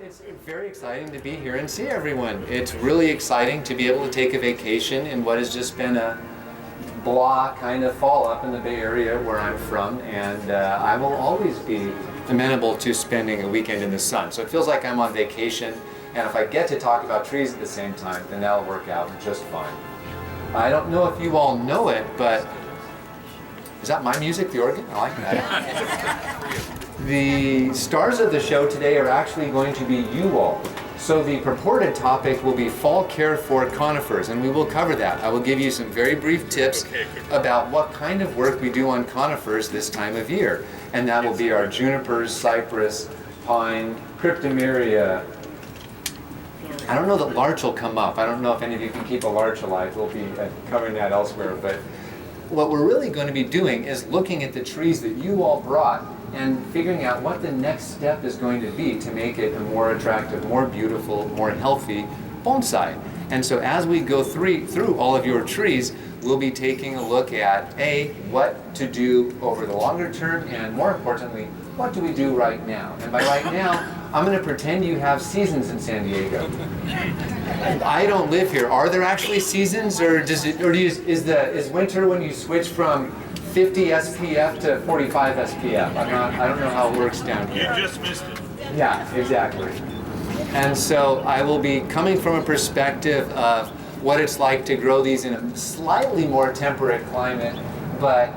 It's very exciting to be here and see everyone. It's really exciting to be able to take a vacation in what has just been a blah kind of fall up in the Bay Area where I'm from, and I will always be amenable to spending a weekend in the sun. So it feels like I'm on vacation, and if I get to talk about trees at the same time, then that'll work out just fine. I don't know if you all know it, but is that my music, the organ? I like that. The stars of the show today are actually going to be you all. So the purported topic will be fall care for conifers, and we will cover that. I will give you some very brief tips about what kind of work we do on conifers this time of year. And that will be our junipers, cypress, pine, cryptomeria. I don't know that larch will come up. I don't know if any of you can keep a larch alive. We'll be covering that elsewhere. But what we're really going to be doing is looking at the trees that you all brought and figuring out what the next step is going to be to make it a more attractive, more beautiful, more healthy bonsai. And so as we go through all of your trees, we'll be taking a look at what to do over the longer term, and more importantly, what do we do right now? And by right now, I'm going to pretend you have seasons in San Diego. I don't live here. Are there actually seasons, or is winter when you switch from 50 SPF to 45 SPF? I don't know how it works down here. You just missed it. Yeah, exactly. And so I will be coming from a perspective of what it's like to grow these in a slightly more temperate climate, but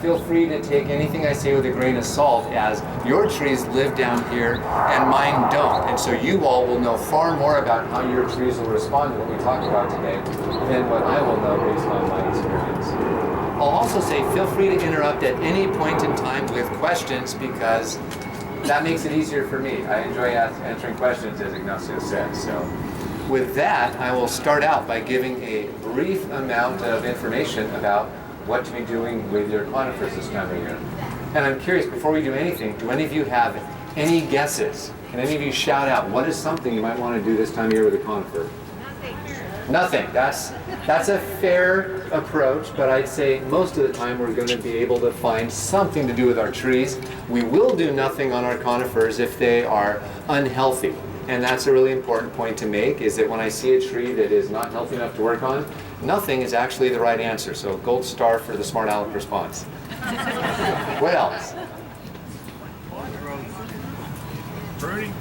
feel free to take anything I say with a grain of salt, as your trees live down here and mine don't. And so you all will know far more about how your trees will respond to what we talk about today than what I will know based on my experience. I'll also say feel free to interrupt at any point in time with questions, because that makes it easier for me. I enjoy answering questions, as Ignacio said. So with that, I will start out by giving a brief amount of information about what to be doing with your conifers this time of year. And I'm curious, before we do anything, do any of you have any guesses? Can any of you shout out, what is something you might want to do this time of year with a conifer? Nothing. That's a fair approach, but I'd say most of the time we're going to be able to find something to do with our trees. We will do nothing on our conifers if they are unhealthy. And that's a really important point to make, is that when I see a tree that is not healthy enough to work on, nothing is actually the right answer. So gold star for the smart aleck response. What else? Pruning?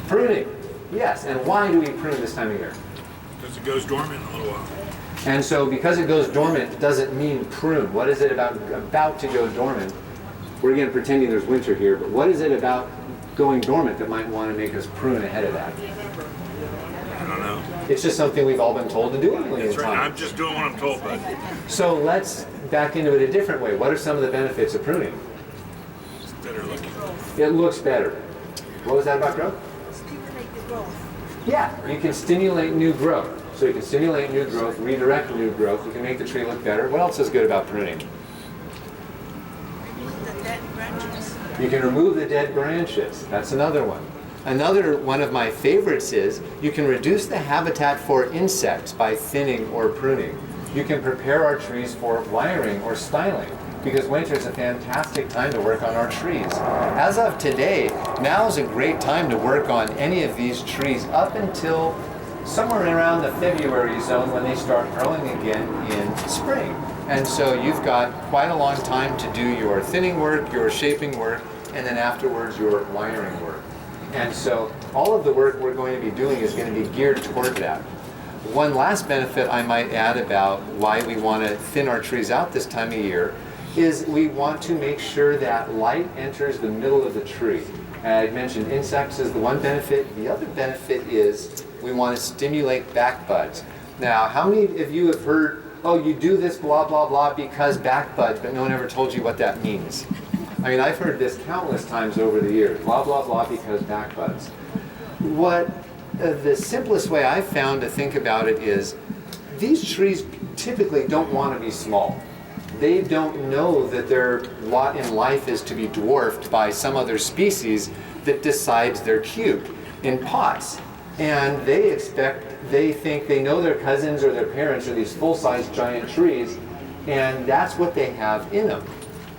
Pruning. Yes, and why do we prune this time of year? Because it goes dormant in a little while. And so because it goes dormant doesn't mean prune. What is it about to go dormant? We're again pretending there's winter here, but what is it about going dormant that might want to make us prune ahead of that? I don't know. It's just something we've all been told to do a million That's right. times. I'm just doing what I'm told, bud. So let's back into it a different way. What are some of the benefits of pruning? It's better looking. It looks better. What was that about growth? Stimulate the growth. Yeah, you can stimulate new growth. So you can stimulate new growth, redirect new growth. You can make the tree look better. What else is good about pruning? Remove the dead branches. You can remove the dead branches. That's another one. Another one of my favorites is you can reduce the habitat for insects by thinning or pruning. You can prepare our trees for wiring or styling, because winter is a fantastic time to work on our trees. As of today, now is a great time to work on any of these trees up until somewhere around the February zone, when they start growing again in spring. And so you've got quite a long time to do your thinning work, your shaping work, and then afterwards your wiring work. And so all of the work we're going to be doing is going to be geared toward that. One last benefit I might add about why we want to thin our trees out this time of year is we want to make sure that light enters the middle of the tree. And I mentioned insects is the one benefit. The other benefit is we want to stimulate back buds. Now, how many of you have heard, oh, you do this blah, blah, blah because back buds, but no one ever told you what that means? I mean, I've heard this countless times over the years, blah, blah, blah because back buds. What the simplest way I've found to think about it is these trees typically don't want to be small. They don't know that their lot in life is to be dwarfed by some other species that decides they're cute in pots. And they think they know their cousins or their parents are these full-size giant trees, and that's what they have in them.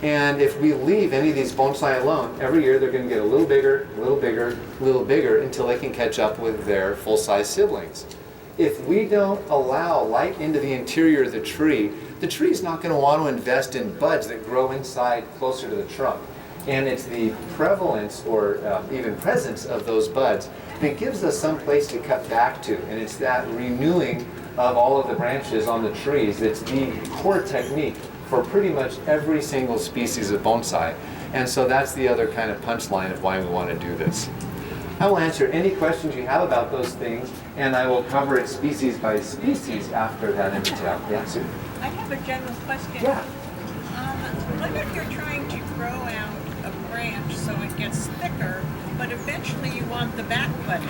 And if we leave any of these bonsai alone, every year they're going to get a little bigger, a little bigger, a little bigger until they can catch up with their full-size siblings. If we don't allow light into the interior of the tree is not going to want to invest in buds that grow inside closer to the trunk. And it's the prevalence or even presence of those buds that gives us some place to cut back to. And it's that renewing of all of the branches on the trees that's the core technique for pretty much every single species of bonsai. And so that's the other kind of punchline of why we want to do this. I will answer any questions you have about those things, and I will cover it species by species after that in detail. Yeah, Sue? I have a general question. Yeah. What if you're trying to grow out a branch so it gets thicker, but eventually you want the back budding?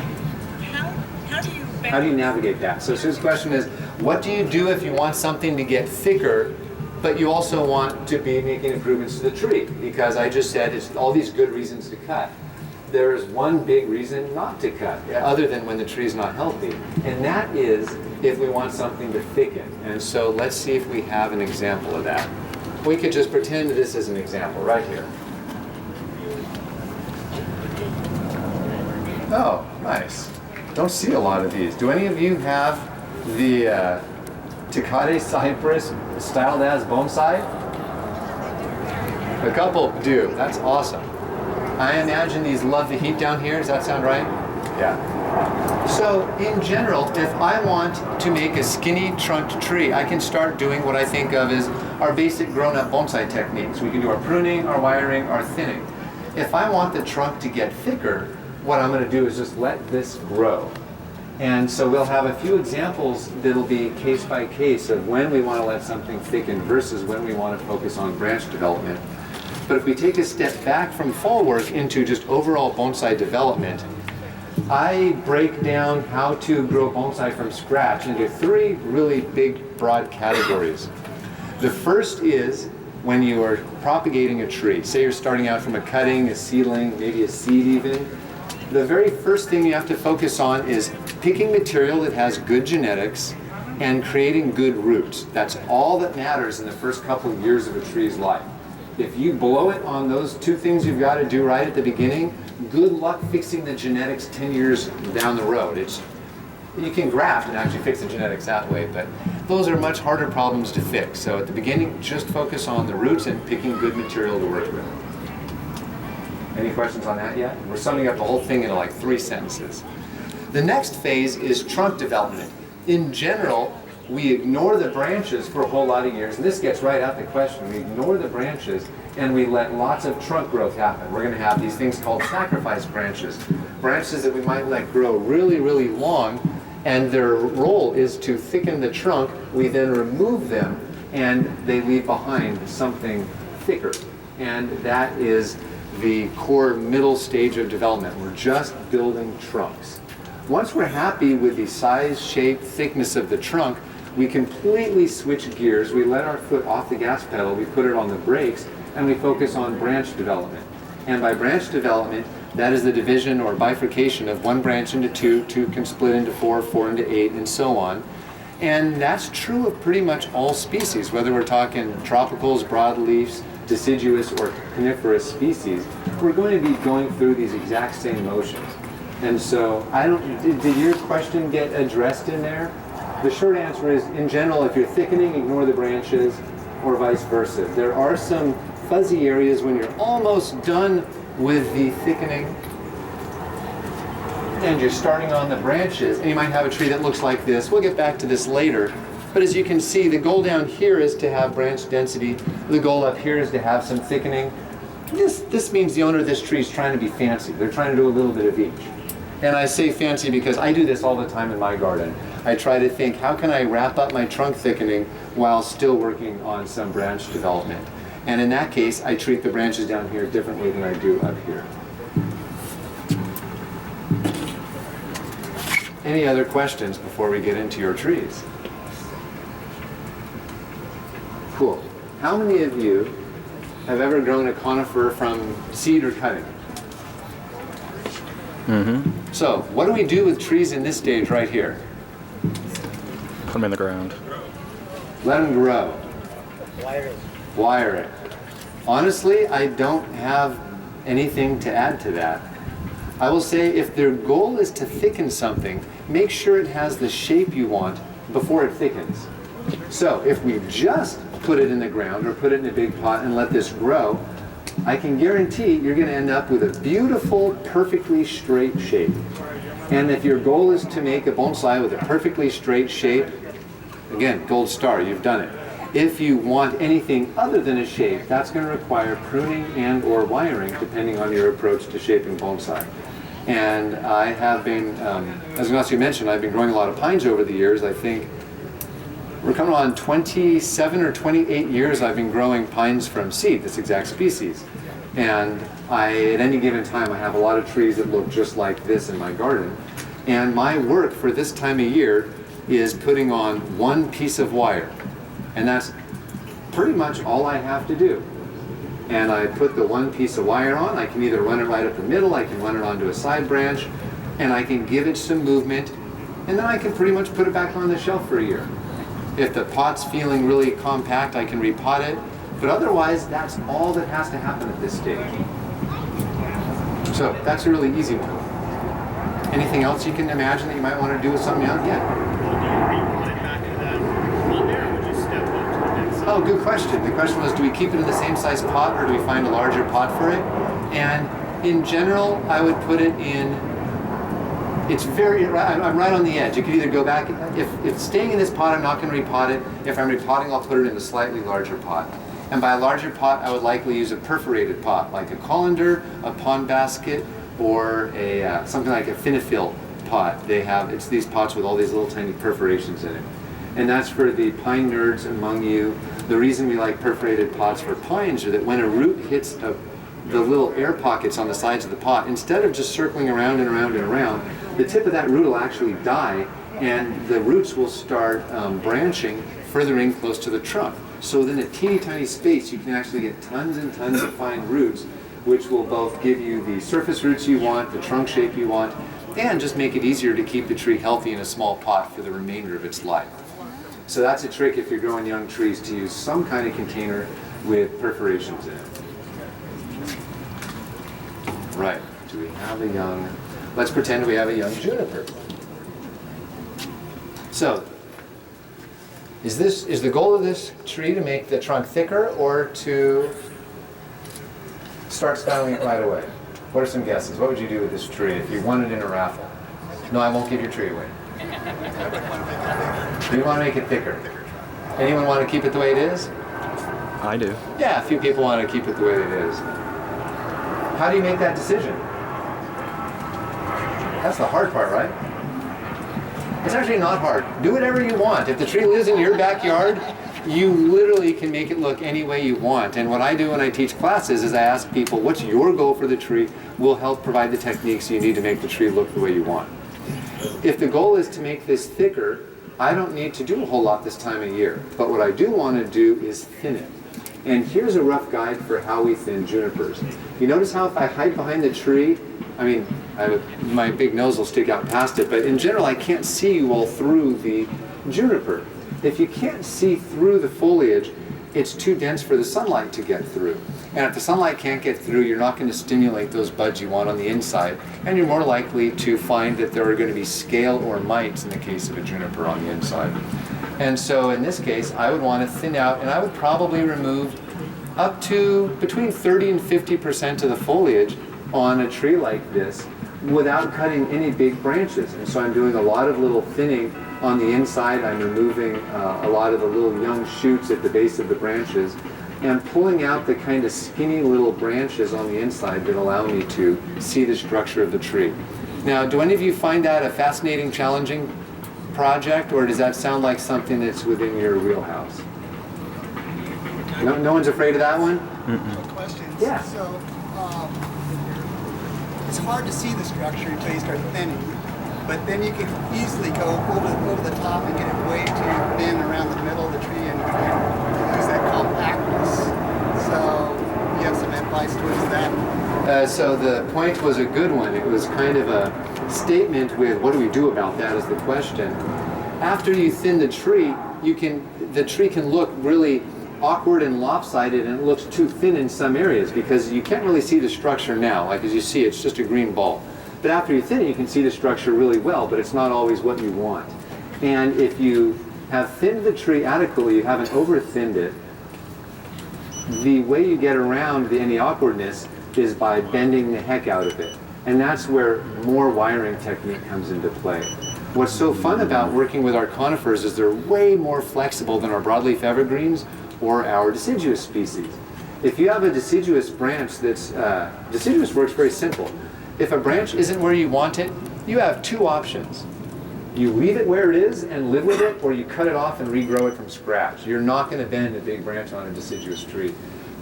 How do you balance? How do you navigate that? So Sue's question is, what do you do if you want something to get thicker, but you also want to be making improvements to the tree? Because I just said it's all these good reasons to cut. There is one big reason not to cut, other than when the tree is not healthy, and that is if we want something to thicken. And so let's see if we have an example of that. We could just pretend this is an example right here. Oh, nice. Don't see a lot of these. Do any of you have the Takate cypress styled as bonsai? A couple do. That's awesome. I imagine these love the heat down here. Does that sound right? Yeah. So in general, if I want to make a skinny trunked tree, I can start doing what I think of as our basic grown-up bonsai techniques. We can do our pruning, our wiring, our thinning. If I want the trunk to get thicker, what I'm going to do is just let this grow. And so we'll have a few examples that'll be case by case of when we want to let something thicken versus when we want to focus on branch development. But if we take a step back from fall work into just overall bonsai development, I break down how to grow bonsai from scratch into three really big, broad categories. The first is when you are propagating a tree. Say you're starting out from a cutting, a seedling, maybe a seed even. The very first thing you have to focus on is picking material that has good genetics and creating good roots. That's all that matters in the first couple of years of a tree's life. If you blow it on those two things you've got to do right at the beginning, good luck fixing the genetics 10 years down the road. You can graft and actually fix the genetics that way, but those are much harder problems to fix. So at the beginning, just focus on the roots and picking good material to work with. Any questions on that yet? We're summing up the whole thing into like 3 sentences. The next phase is trunk development. In general, we ignore the branches for a whole lot of years, and this gets right at the question. We ignore the branches and we let lots of trunk growth happen. We're going to have these things called sacrifice branches. Branches that we might let grow really, really long, and their role is to thicken the trunk. We then remove them and they leave behind something thicker. And that is the core middle stage of development. We're just building trunks. Once we're happy with the size, shape, thickness of the trunk, we completely switch gears. We let our foot off the gas pedal, we put it on the brakes, and we focus on branch development. And by branch development, that is the division or bifurcation of one branch into two, two can split into four, four into eight, and so on. And that's true of pretty much all species, whether we're talking tropicals, broadleafs, deciduous, or coniferous species. We're going to be going through these exact same motions. And so, did your question get addressed in there? The short answer is, in general, if you're thickening, ignore the branches, or vice versa. There are some fuzzy areas when you're almost done with the thickening, and you're starting on the branches, and you might have a tree that looks like this. We'll get back to this later. But as you can see, the goal down here is to have branch density. The goal up here is to have some thickening. This means the owner of this tree is trying to be fancy. They're trying to do a little bit of each. And I say fancy because I do this all the time in my garden. I try to think, how can I wrap up my trunk thickening while still working on some branch development? And in that case, I treat the branches down here differently than I do up here. Any other questions before we get into your trees? Cool. How many of you have ever grown a conifer from seed or cutting? Mm-hmm. So, what do we do with trees in this stage right here? Put them in the ground. Let them grow. Wire it. Wire it. Honestly, I don't have anything to add to that. I will say if their goal is to thicken something, make sure it has the shape you want before it thickens. So if we just put it in the ground or put it in a big pot and let this grow, I can guarantee you're going to end up with a beautiful, perfectly straight shape. And if your goal is to make a bonsai with a perfectly straight shape, again, gold star, you've done it. If you want anything other than a shape, that's going to require pruning and or wiring, depending on your approach to shaping bonsai. And I have been, as Ignacio mentioned, I've been growing a lot of pines over the years. I think we're coming on 27 or 28 years I've been growing pines from seed, this exact species. And at any given time, I have a lot of trees that look just like this in my garden. And my work for this time of year is putting on one piece of wire. And that's pretty much all I have to do. And I put the one piece of wire on. I can either run it right up the middle, I can run it onto a side branch, and I can give it some movement, and then I can pretty much put it back on the shelf for a year. If the pot's feeling really compact, I can repot it, but otherwise that's all that has to happen at this stage. So that's a really easy one. Anything else you can imagine that you might want to do with something young? Yeah. Oh, good question. The question was, do we keep it in the same size pot or do we find a larger pot for it? And in general, I would put it in, it's very, I'm right on the edge. You could either go back, if staying in this pot, I'm not going to repot it. If I'm repotting, I'll put it in a slightly larger pot. And by a larger pot, I would likely use a perforated pot, like a colander, a pond basket, or a something like a finnefill pot. It's these pots with all these little tiny perforations in it. And that's for the pine nerds among you. The reason we like perforated pots for pines are that when a root hits the little air pockets on the sides of the pot, instead of just circling around and around and around, the tip of that root will actually die and the roots will start branching further in close to the trunk. So within a teeny tiny space, you can actually get tons and tons of fine roots, which will both give you the surface roots you want, the trunk shape you want, and just make it easier to keep the tree healthy in a small pot for the remainder of its life. So that's a trick if you're growing young trees, to use some kind of container with perforations in it. Right, do we have a young, let's pretend we have a young juniper. So, is the goal of this tree to make the trunk thicker or to start styling it right away? What are some guesses? What would you do with this tree if you won it in a raffle? No, I won't give your tree away. Do you want to make it thicker? Anyone want to keep it the way it is? I do. Yeah, a few people want to keep it the way it is. How do you make that decision? That's the hard part, right? It's actually not hard. Do whatever you want. If the tree lives in your backyard, you literally can make it look any way you want. And what I do when I teach classes is I ask people, what's your goal for the tree? We'll help provide the techniques you need to make the tree look the way you want. If the goal is to make this thicker, I don't need to do a whole lot this time of year. But what I do want to do is thin it. And here's a rough guide for how we thin junipers. You notice how if I hide behind the tree, my big nose will stick out past it, but in general I can't see you all through the juniper. If you can't see through the foliage, it's too dense for the sunlight to get through. And if the sunlight can't get through, you're not going to stimulate those buds you want on the inside, and you're more likely to find that there are going to be scale or mites in the case of a juniper on the inside. And so in this case, I would want to thin out, and I would probably remove up to between 30 and 50% of the foliage on a tree like this without cutting any big branches. And so I'm doing a lot of little thinning on the inside. I'm removing a lot of the little young shoots at the base of the branches and pulling out the kind of skinny little branches on the inside that allow me to see the structure of the tree. Now, do any of you find that a fascinating, challenging project, or does that sound like something that's within your wheelhouse? No one's afraid of that one? Questions. Yeah. So, it's hard to see the structure until you start thinning, but then you can easily go over the top and get it way too thin around the middle of the tree and lose that compactness. So, you have some advice towards that? So the point was a good one. It was kind of a statement with what do we do about that is the question. After you thin the tree, the tree can look really awkward and lopsided, and it looks too thin in some areas because you can't really see the structure now. Like as you see, it's just a green ball. But after you thin it, you can see the structure really well, but it's not always what you want. And if you have thinned the tree adequately, you haven't over-thinned it, the way you get around any awkwardness is by bending the heck out of it. And that's where more wiring technique comes into play. What's so fun about working with our conifers is they're way more flexible than our broadleaf evergreens or our deciduous species. If you have a deciduous branch that's, deciduous works very simple. If a branch isn't where you want it, you have two options. You leave it where it is and live with it, or you cut it off and regrow it from scratch. You're not going to bend a big branch on a deciduous tree.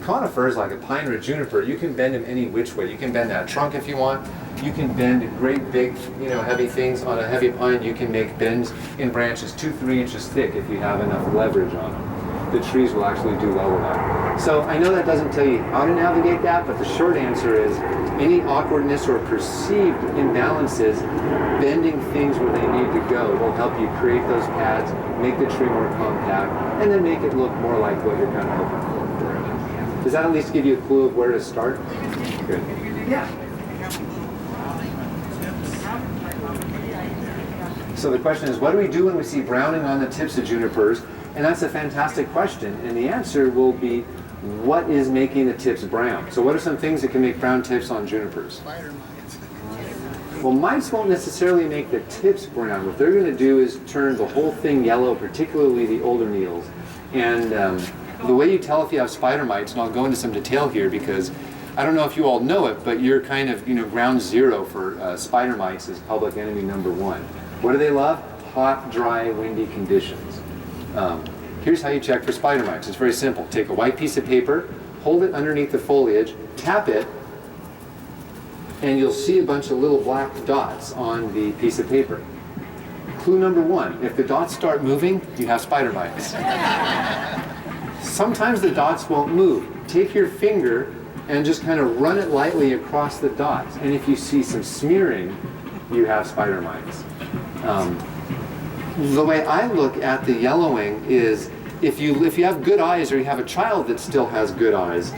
Conifers, like a pine or a juniper, you can bend them any which way. You can bend that trunk if you want. You can bend great big, heavy things on a heavy pine. You can make bends in branches 2-3 inches thick if you have enough leverage on them. The trees will actually do well with that. So I know that doesn't tell you how to navigate that, but the short answer is any awkwardness or perceived imbalances, bending things where they need to go will help you create those pads, make the tree more compact, and then make it look more like what you're kind of hoping for it. Does that at least give you a clue of where to start? Good. Yeah. So the question is, what do we do when we see browning on the tips of junipers? And that's a fantastic question. And the answer will be, what is making the tips brown? So what are some things that can make brown tips on junipers? Spider mites. Well, mites won't necessarily make the tips brown. What they're going to do is turn the whole thing yellow, particularly the older needles. And the way you tell if you have spider mites, and I'll go into some detail here because I don't know if you all know it, but you're kind of, ground zero for spider mites is public enemy number one. What do they love? Hot, dry, windy conditions. Here's how you check for spider mites. It's very simple. Take a white piece of paper, hold it underneath the foliage, tap it, and you'll see a bunch of little black dots on the piece of paper. Clue number one, if the dots start moving, you have spider mites. Sometimes the dots won't move. Take your finger and just kind of run it lightly across the dots. And if you see some smearing, you have spider mites. The way I look at the yellowing is if you have good eyes or you have a child that still has good eyes,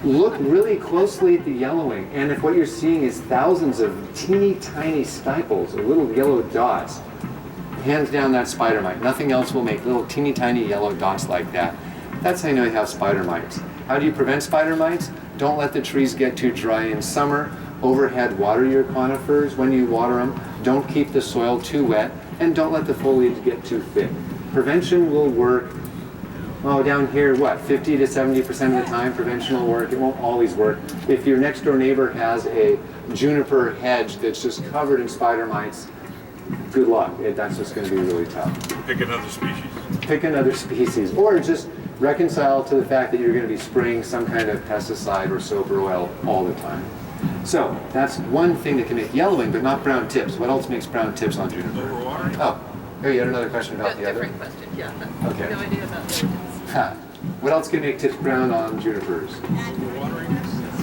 look really closely at the yellowing. And if what you're seeing is thousands of teeny tiny stipules or little yellow dots, hands down that's spider mite. Nothing else will make little teeny tiny yellow dots like that. That's how you know you have spider mites. How do you prevent spider mites? Don't let the trees get too dry in summer. Overhead water your conifers when you water them. Don't keep the soil too wet. And don't let the foliage get too thick. Prevention will work, down here, 50 to 70% of the time prevention will work. It won't always work. If your next door neighbor has a juniper hedge that's just covered in spider mites, good luck. That's just going to be really tough. Pick another species. Pick another species. Or just reconcile to the fact that you're going to be spraying some kind of pesticide or soap or oil all the time. So that's one thing that can make yellowing, but not brown tips. What else makes brown tips on juniper? Overwatering? Oh, here you had another question about the other? Different question, yeah. Okay. No idea about those. Ha. What else can make tips brown on junipers?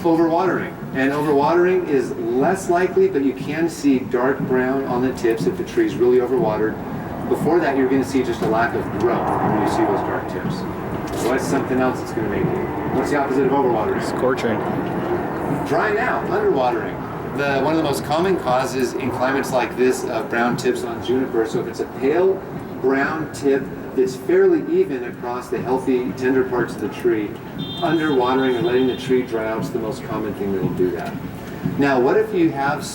Overwatering. And overwatering is less likely, but you can see dark brown on the tips if the tree's really overwatered. Before that, you're going to see just a lack of growth when you see those dark tips. What's something else that's going to make it? What's the opposite of overwatering? Scorching. Drying out, underwatering. One of the most common causes in climates like this of brown tips on juniper. So if it's a pale brown tip that's fairly even across the healthy, tender parts of the tree, underwatering and letting the tree dry out is the most common thing that will do that. Now, what if you have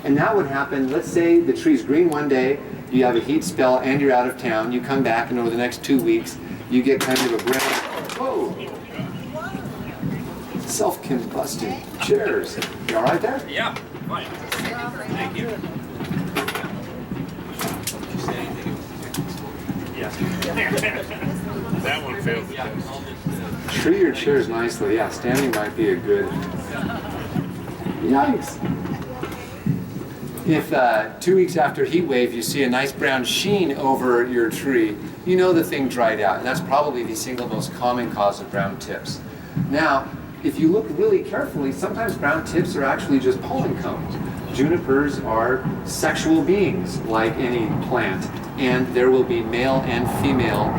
and that would happen, let's say the tree's green one day, you have a heat spell and you're out of town, you come back and over the next 2 weeks, you get kind of a brown, whoa! Self-combusting chairs. You all right there? Yeah, fine. Thank you. Yeah. That one failed the test. Tree your chairs nicely. Yeah, standing might be a good. Yikes. If 2 weeks after heat wave you see a nice brown sheen over your tree, you know the thing dried out, and that's probably the single most common cause of brown tips. Now, if you look really carefully, sometimes brown tips are actually just pollen cones. Junipers are sexual beings like any plant, and there will be male and female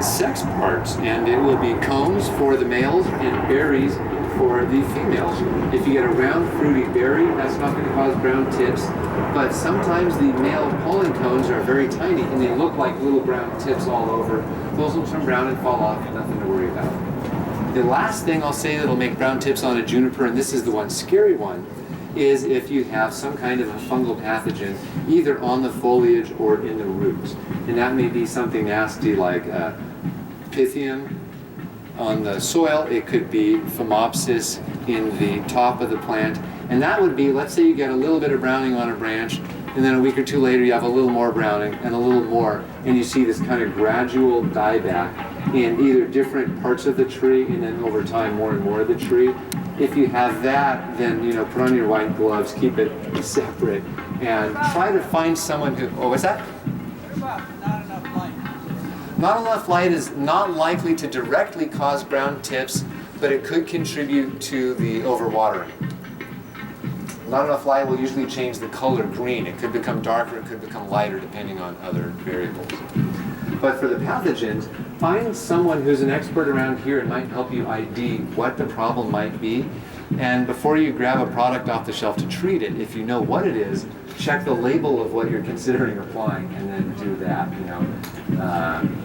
sex parts, and it will be cones for the males and berries for the females. If you get a round fruity berry, that's not going to cause brown tips, but sometimes the male pollen cones are very tiny and they look like little brown tips all over. Those will turn brown and fall off, nothing to worry about. The last thing I'll say that'll make brown tips on a juniper, and this is the one scary one, is if you have some kind of a fungal pathogen either on the foliage or in the roots. And that may be something nasty like Pythium on the soil. It could be Phomopsis in the top of the plant. And that would be, let's say you get a little bit of browning on a branch, and then a week or two later you have a little more browning and a little more, and you see this kind of gradual dieback in either different parts of the tree and then over time more and more of the tree. If you have that, then put on your white gloves, keep it separate, and try to find someone who, what's that? What about not enough light? Not enough light is not likely to directly cause brown tips, but it could contribute to the overwatering. Not enough light will usually change the color green. It could become darker, it could become lighter depending on other variables. But for the pathogens, find someone who's an expert around here and might help you ID what the problem might be. And before you grab a product off the shelf to treat it, if you know what it is, check the label of what you're considering applying and then do that.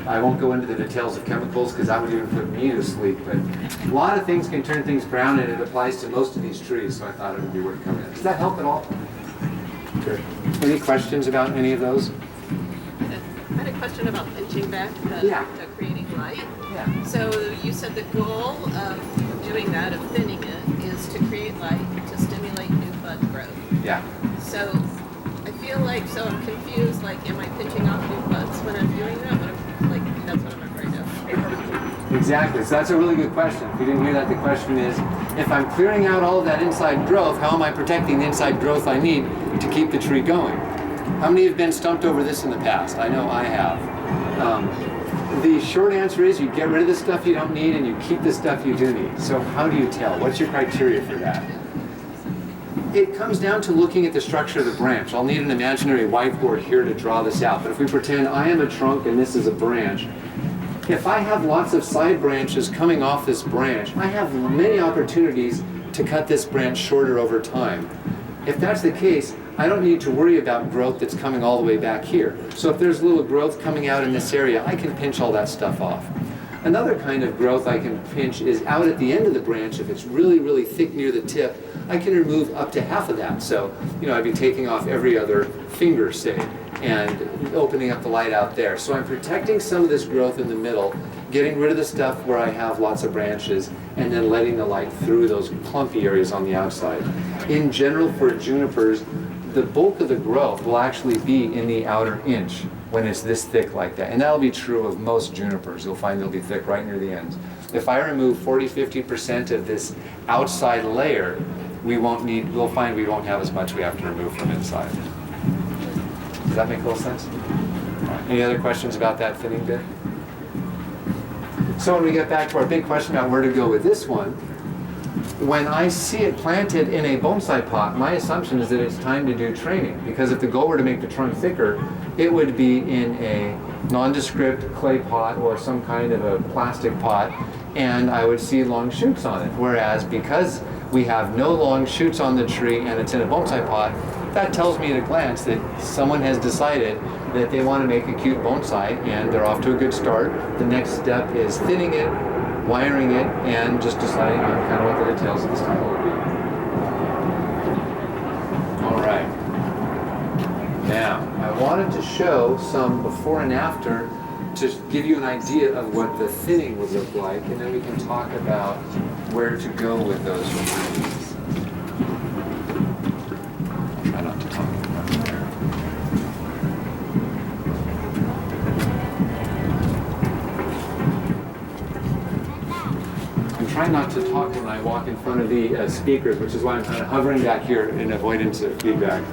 I won't go into the details of chemicals because that would even put me to sleep, but a lot of things can turn things brown and it applies to most of these trees, so I thought it would be worth coming in. Does that help at all? Good. Any questions about any of those? I had a question about pinching back Yeah. to creating light. Yeah. So you said the goal of doing that, of thinning it, is to create light to stimulate new bud growth. Yeah. So I feel like, so I'm confused, like, am I pinching off new buds when I'm doing that? That's what I'm afraid of. Exactly. So that's a really good question. If you didn't hear that, the question is, if I'm clearing out all of that inside growth, how am I protecting the inside growth I need to keep the tree going? How many have been stumped over this in the past? I know I have. The short answer is you get rid of the stuff you don't need and you keep the stuff you do need. So how do you tell? What's your criteria for that? It comes down to looking at the structure of the branch. I'll need an imaginary whiteboard here to draw this out, but if we pretend I am a trunk and this is a branch, if I have lots of side branches coming off this branch, I have many opportunities to cut this branch shorter over time. If that's the case, I don't need to worry about growth that's coming all the way back here. So if there's little growth coming out in this area, I can pinch all that stuff off. Another kind of growth I can pinch is out at the end of the branch. If it's really, really thick near the tip, I can remove up to half of that. So, I'd be taking off every other finger, say, and opening up the light out there. So I'm protecting some of this growth in the middle, getting rid of the stuff where I have lots of branches, and then letting the light through those clumpy areas on the outside. In general, for junipers, the bulk of the growth will actually be in the outer inch when it's this thick like that. And that'll be true of most junipers. You'll find they'll be thick right near the ends. If I remove 40-50% of this outside layer, we'll find we won't have as much we have to remove from inside. Does that make a little sense? All right. Any other questions about that thinning bit? So when we get back to our big question about where to go with this one, when I see it planted in a bonsai pot, my assumption is that it's time to do training, because if the goal were to make the trunk thicker, it would be in a nondescript clay pot or some kind of a plastic pot, and I would see long shoots on it. Whereas because we have no long shoots on the tree and it's in a bonsai pot, that tells me at a glance that someone has decided that they want to make a cute bonsai and they're off to a good start. The next step is thinning it, wiring it, and just deciding on kind of what the details of the style will be. All right. Now, I wanted to show some before and after to give you an idea of what the thinning would look like, and then we can talk about where to go with those trees. I'll try not to talk about there. I'm trying not to talk when I walk in front of the speakers, which is why I'm kind of hovering back here in avoidance of feedback.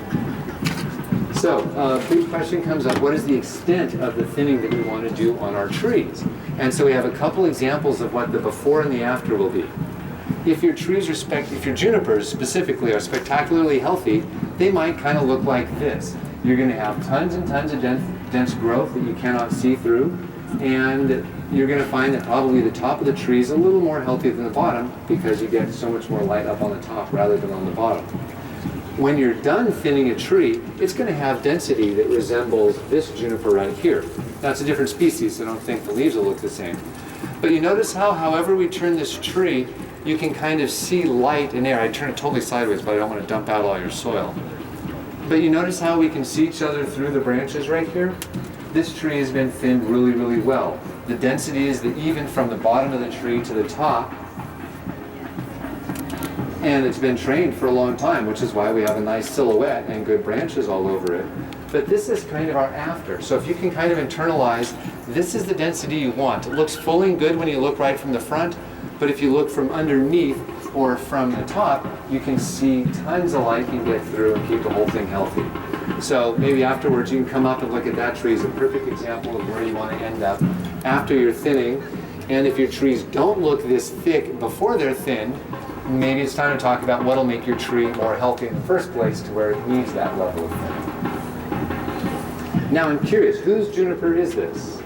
So, big question comes up, what is the extent of the thinning that we want to do on our trees? And so we have a couple examples of what the before and the after will be. If your trees if your junipers specifically are spectacularly healthy, they might kind of look like this. You're going to have tons and tons of dense growth that you cannot see through, and you're going to find that probably the top of the tree is a little more healthy than the bottom because you get so much more light up on the top rather than on the bottom. When you're done thinning a tree, it's going to have density that resembles this juniper right here. That's a different species, so I don't think the leaves will look the same. But you notice how, however we turn this tree, you can kind of see light and air. I turn it totally sideways, but I don't want to dump out all your soil. But you notice how we can see each other through the branches right here? This tree has been thinned really, really well. The density is even from the bottom of the tree to the top. And it's been trained for a long time, which is why we have a nice silhouette and good branches all over it. But this is kind of our after. So if you can kind of internalize, this is the density you want. It looks full and good when you look right from the front, but if you look from underneath or from the top, you can see tons of light can get through and keep the whole thing healthy. So maybe afterwards you can come up and look at that tree as a perfect example of where you want to end up after you're thinning. And if your trees don't look this thick before they're thinned, maybe it's time to talk about what will make your tree more healthy in the first place to where it needs that level of thinning. Now I'm curious, whose juniper is this?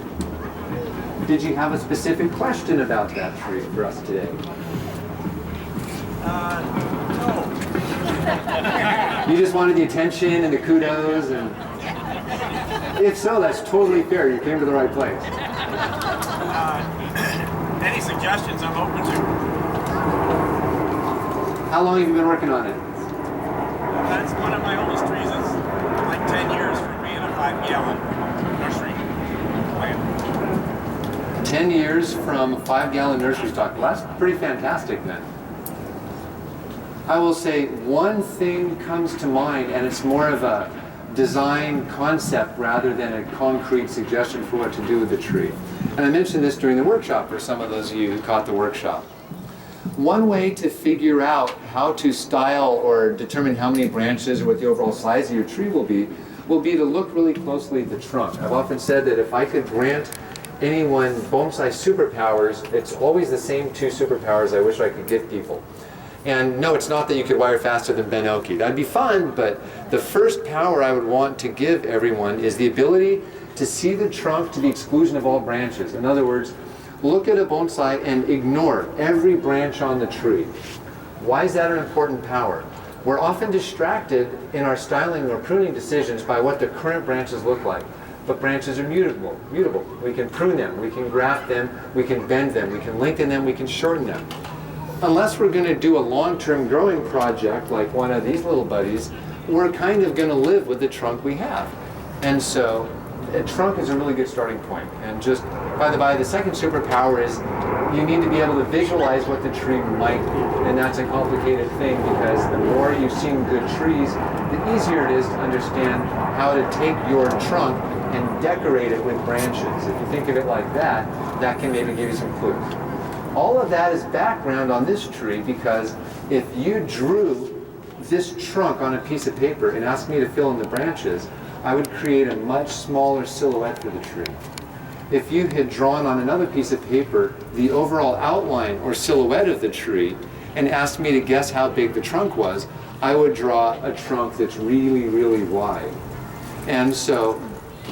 Did you have a specific question about that tree for us today? No. You just wanted the attention and the kudos, and if so, that's totally fair. You came to the right place. Any suggestions I'm open to. How long have you been working on it? That's one of my oldest trees. It's like 10 years for being a 5-gallon nursery plant. 10 years from a 5-gallon nursery stock. Well, that's pretty fantastic then. I will say one thing comes to mind, and it's more of a design concept rather than a concrete suggestion for what to do with the tree. And I mentioned this during the workshop for some of those of you who caught the workshop. One way to figure out how to style or determine how many branches or what the overall size of your tree will be to look really closely at the trunk. I've often said that if I could grant anyone bonsai superpowers, it's always the same 2 superpowers I wish I could give people. And no, it's not that you could wire faster than Ben Oki. That'd be fun, but the first power I would want to give everyone is the ability to see the trunk to the exclusion of all branches. In other words, look at a bonsai and ignore every branch on the tree. Why is that an important power? We're often distracted in our styling or pruning decisions by what the current branches look like. But branches are mutable. We can prune them, we can graft them, we can bend them, we can lengthen them, we can shorten them. Unless we're going to do a long-term growing project like one of these little buddies, we're kind of going to live with the trunk we have. And so a trunk is a really good starting point. And just, by the by, the second superpower is you need to be able to visualize what the tree might be. And that's a complicated thing because the more you've seen good trees, the easier it is to understand how to take your trunk and decorate it with branches. If you think of it like that, that can maybe give you some clues. All of that is background on this tree because if you drew this trunk on a piece of paper and asked me to fill in the branches, I would create a much smaller silhouette for the tree. If you had drawn on another piece of paper the overall outline or silhouette of the tree and asked me to guess how big the trunk was, I would draw a trunk that's really, really wide. And so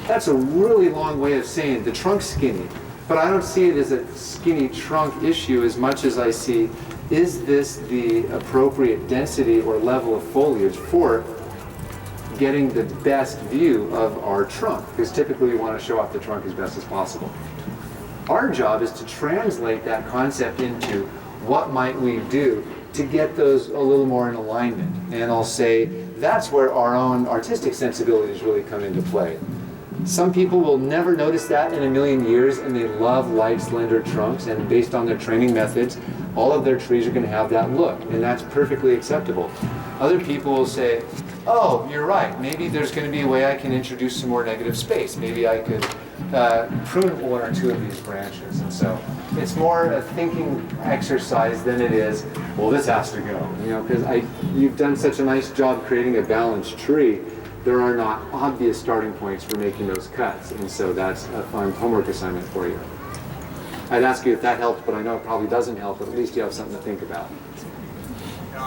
that's a really long way of saying the trunk's skinny. But I don't see it as a skinny trunk issue as much as I see, is this the appropriate density or level of foliage for getting the best view of our trunk? Because typically we want to show off the trunk as best as possible. Our job is to translate that concept into what might we do to get those a little more in alignment. And I'll say that's where our own artistic sensibilities really come into play. Some people will never notice that in a million years, and they love light, slender trunks, and based on their training methods, all of their trees are going to have that look, and that's perfectly acceptable. Other people will say, oh, you're right, maybe there's going to be a way I can introduce some more negative space. Maybe I could prune 1 or 2 of these branches. And so it's more a thinking exercise than it is, well, this has to go. You know, because you've done such a nice job creating a balanced tree. There are not obvious starting points for making those cuts, and so that's a fun homework assignment for you. I'd ask you if that helps, but I know it probably doesn't help, but at least you have something to think about. You know,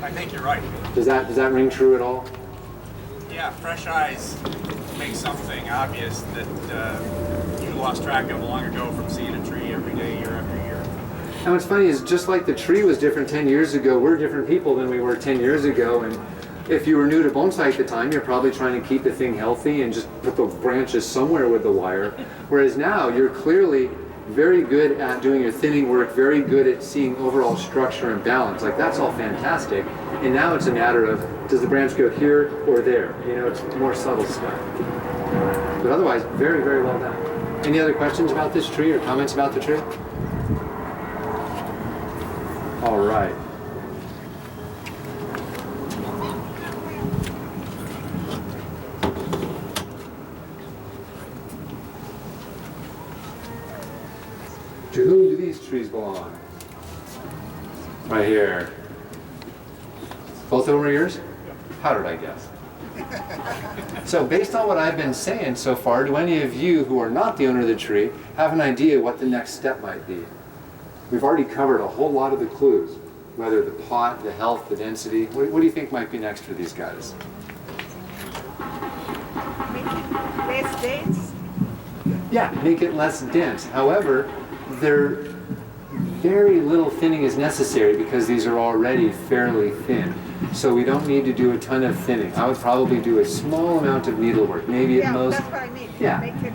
I think you're right. Does that ring true at all? Yeah, fresh eyes make something obvious that you lost track of long ago from seeing a tree every day, year after year. And what's funny is just like the tree was different 10 years ago, we're different people than we were 10 years ago. And if you were new to bonsai at the time, you're probably trying to keep the thing healthy and just put the branches somewhere with the wire. Whereas now you're clearly very good at doing your thinning work, very good at seeing overall structure and balance. Like that's all fantastic. And now it's a matter of, does the branch go here or there? You know, it's more subtle stuff. But otherwise, very, very well done. Any other questions about this tree or comments about the tree? All right. To whom do these trees belong? Right here. Both of them are yours? How did I guess? So based on what I've been saying so far, do any of you who are not the owner of the tree have an idea what the next step might be? We've already covered a whole lot of the clues, whether the pot, the health, the density. What do you think might be next for these guys? Less dense? Yeah, make it less dense. However, very little thinning is necessary because these are already fairly thin. So we don't need to do a ton of thinning. I would probably do a small amount of needlework, maybe at most. That's what I mean. Yeah. Make it,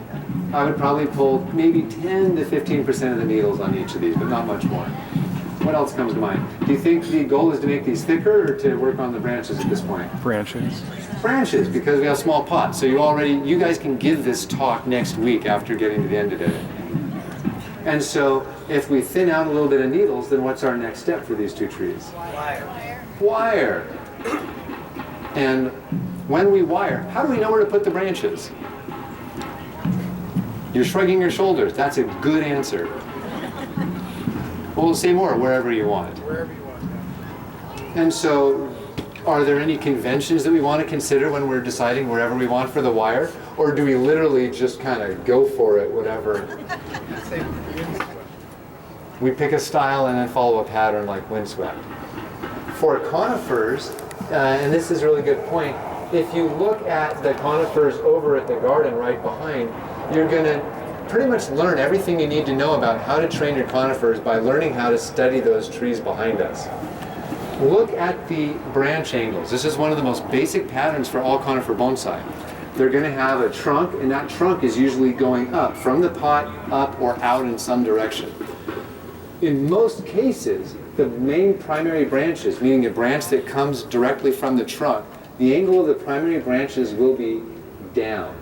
I would probably pull maybe 10 to 15% of the needles on each of these, but not much more. What else comes to mind? Do you think the goal is to make these thicker or to work on the branches at this point? Branches. Branches, because we have small pots. So you guys can give this talk next week after getting to the end of it. And so if we thin out a little bit of needles, then what's our next step for these two trees? Wire. And when we wire, how do we know where to put the branches? You're shrugging your shoulders. That's a good answer. Well, we'll say more, wherever you want. Wherever you want. And so, are there any conventions that we want to consider when we're deciding wherever we want for the wire? Or do we literally just kind of go for it, whatever? We pick a style and then follow a pattern like windswept. For conifers, and this is a really good point, if you look at the conifers over at the garden right behind, you're going to pretty much learn everything you need to know about how to train your conifers by learning how to study those trees behind us. Look at the branch angles. This is one of the most basic patterns for all conifer bonsai. They're going to have a trunk, and that trunk is usually going up from the pot, up or out in some direction. In most cases, the main primary branches, meaning a branch that comes directly from the trunk, the angle of the primary branches will be down.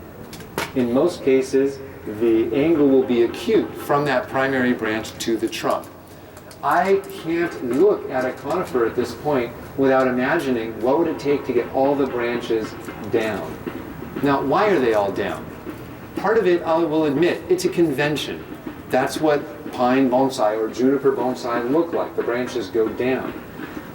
In most cases, the angle will be acute from that primary branch to the trunk. I can't look at a conifer at this point without imagining what would it take to get all the branches down. Now, why are they all down? Part of it, I will admit, it's a convention. That's what pine bonsai or juniper bonsai look like. The branches go down.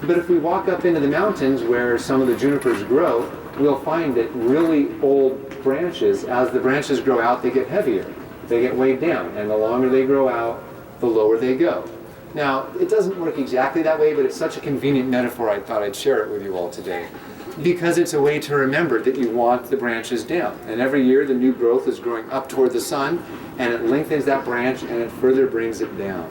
But if we walk up into the mountains where some of the junipers grow, we'll find that really old branches, as the branches grow out, they get heavier. They get weighed down, and the longer they grow out, the lower they go. Now, it doesn't work exactly that way, but it's such a convenient metaphor I thought I'd share it with you all today. Because it's a way to remember that you want the branches down. And every year the new growth is growing up toward the sun, and it lengthens that branch and it further brings it down.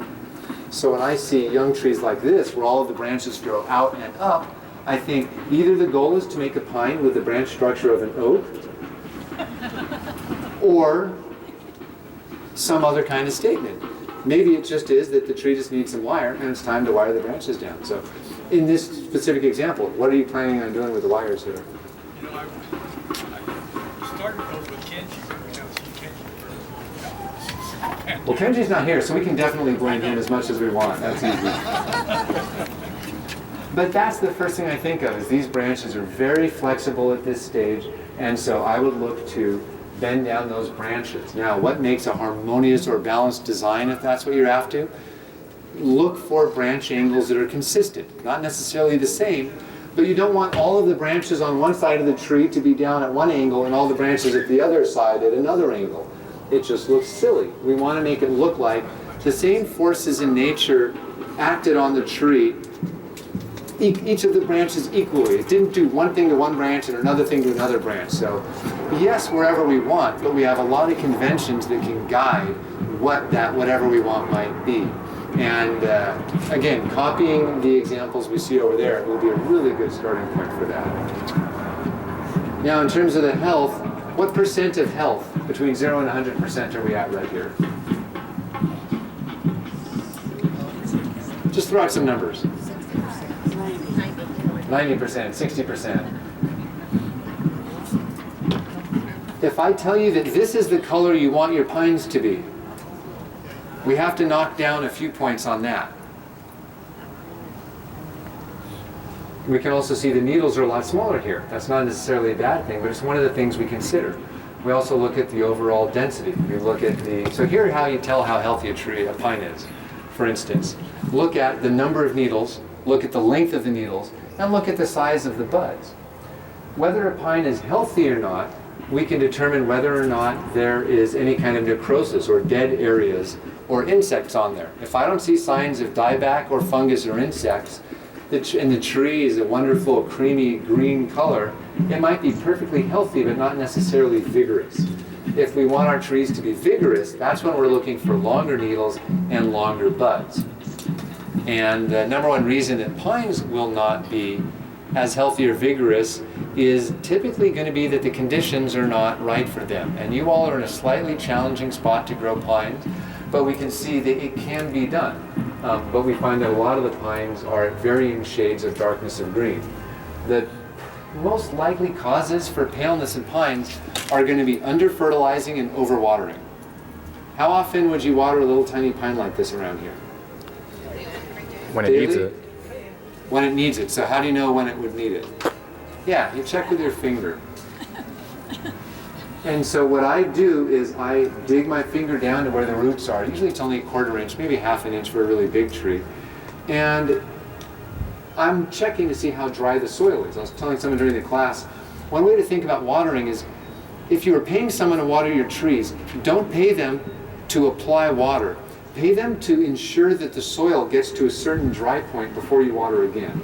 So when I see young trees like this, where all of the branches grow out and up, I think either the goal is to make a pine with the branch structure of an oak, or some other kind of statement. Maybe it just is that the tree just needs some wire and it's time to wire the branches down. So in this specific example, what are you planning on doing with the wires here? You know, I started those with Kenji. We don't see Kenji. Well, Kenji's not here, so we can definitely blame him as much as we want. That's easy. But that's the first thing I think of, is these branches are very flexible at this stage, and so I would look to bend down those branches. Now, what makes a harmonious or balanced design, if that's what you're after? Look for branch angles that are consistent, not necessarily the same, but you don't want all of the branches on one side of the tree to be down at one angle and all the branches at the other side at another angle. It just looks silly. We want to make it look like the same forces in nature acted on the tree, each of the branches equally. It didn't do one thing to one branch and another thing to another branch. So yes, wherever we want, but we have a lot of conventions that can guide what that whatever we want might be. And again, copying the examples we see over there will be a really good starting point for that. Now, in terms of the health, what percent of health between 0 and 100% are we at right here? Just throw out some numbers. 90%, 60%. If I tell you that this is the color you want your pines to be, we have to knock down a few points on that. We can also see the needles are a lot smaller here. That's not necessarily a bad thing, but it's one of the things we consider. We also look at the overall density. We look at the, so here how you tell how healthy a pine is. For instance, look at the number of needles, look at the length of the needles, and look at the size of the buds. Whether a pine is healthy or not, we can determine whether or not there is any kind of necrosis or dead areas or insects on there. If I don't see signs of dieback or fungus or insects, and the tree is a wonderful creamy green color, it might be perfectly healthy but not necessarily vigorous. If we want our trees to be vigorous, that's when we're looking for longer needles and longer buds. And the number one reason that pines will not be as healthy or vigorous is typically going to be that the conditions are not right for them. And you all are in a slightly challenging spot to grow pines, but we can see that it can be done. But we find that a lot of the pines are at varying shades of darkness of green. The most likely causes for paleness in pines are going to be under-fertilizing and over-watering. How often would you water a little tiny pine like this around here? When it needs it. When it needs it. So how do you know when it would need it? Yeah, you check with your finger. And so what I do is I dig my finger down to where the roots are. Usually it's only a 1/4 inch, maybe 1/2 inch for a really big tree. And I'm checking to see how dry the soil is. I was telling someone during the class, one way to think about watering is if you were paying someone to water your trees, don't pay them to apply water. Pay them to ensure that the soil gets to a certain dry point before you water again.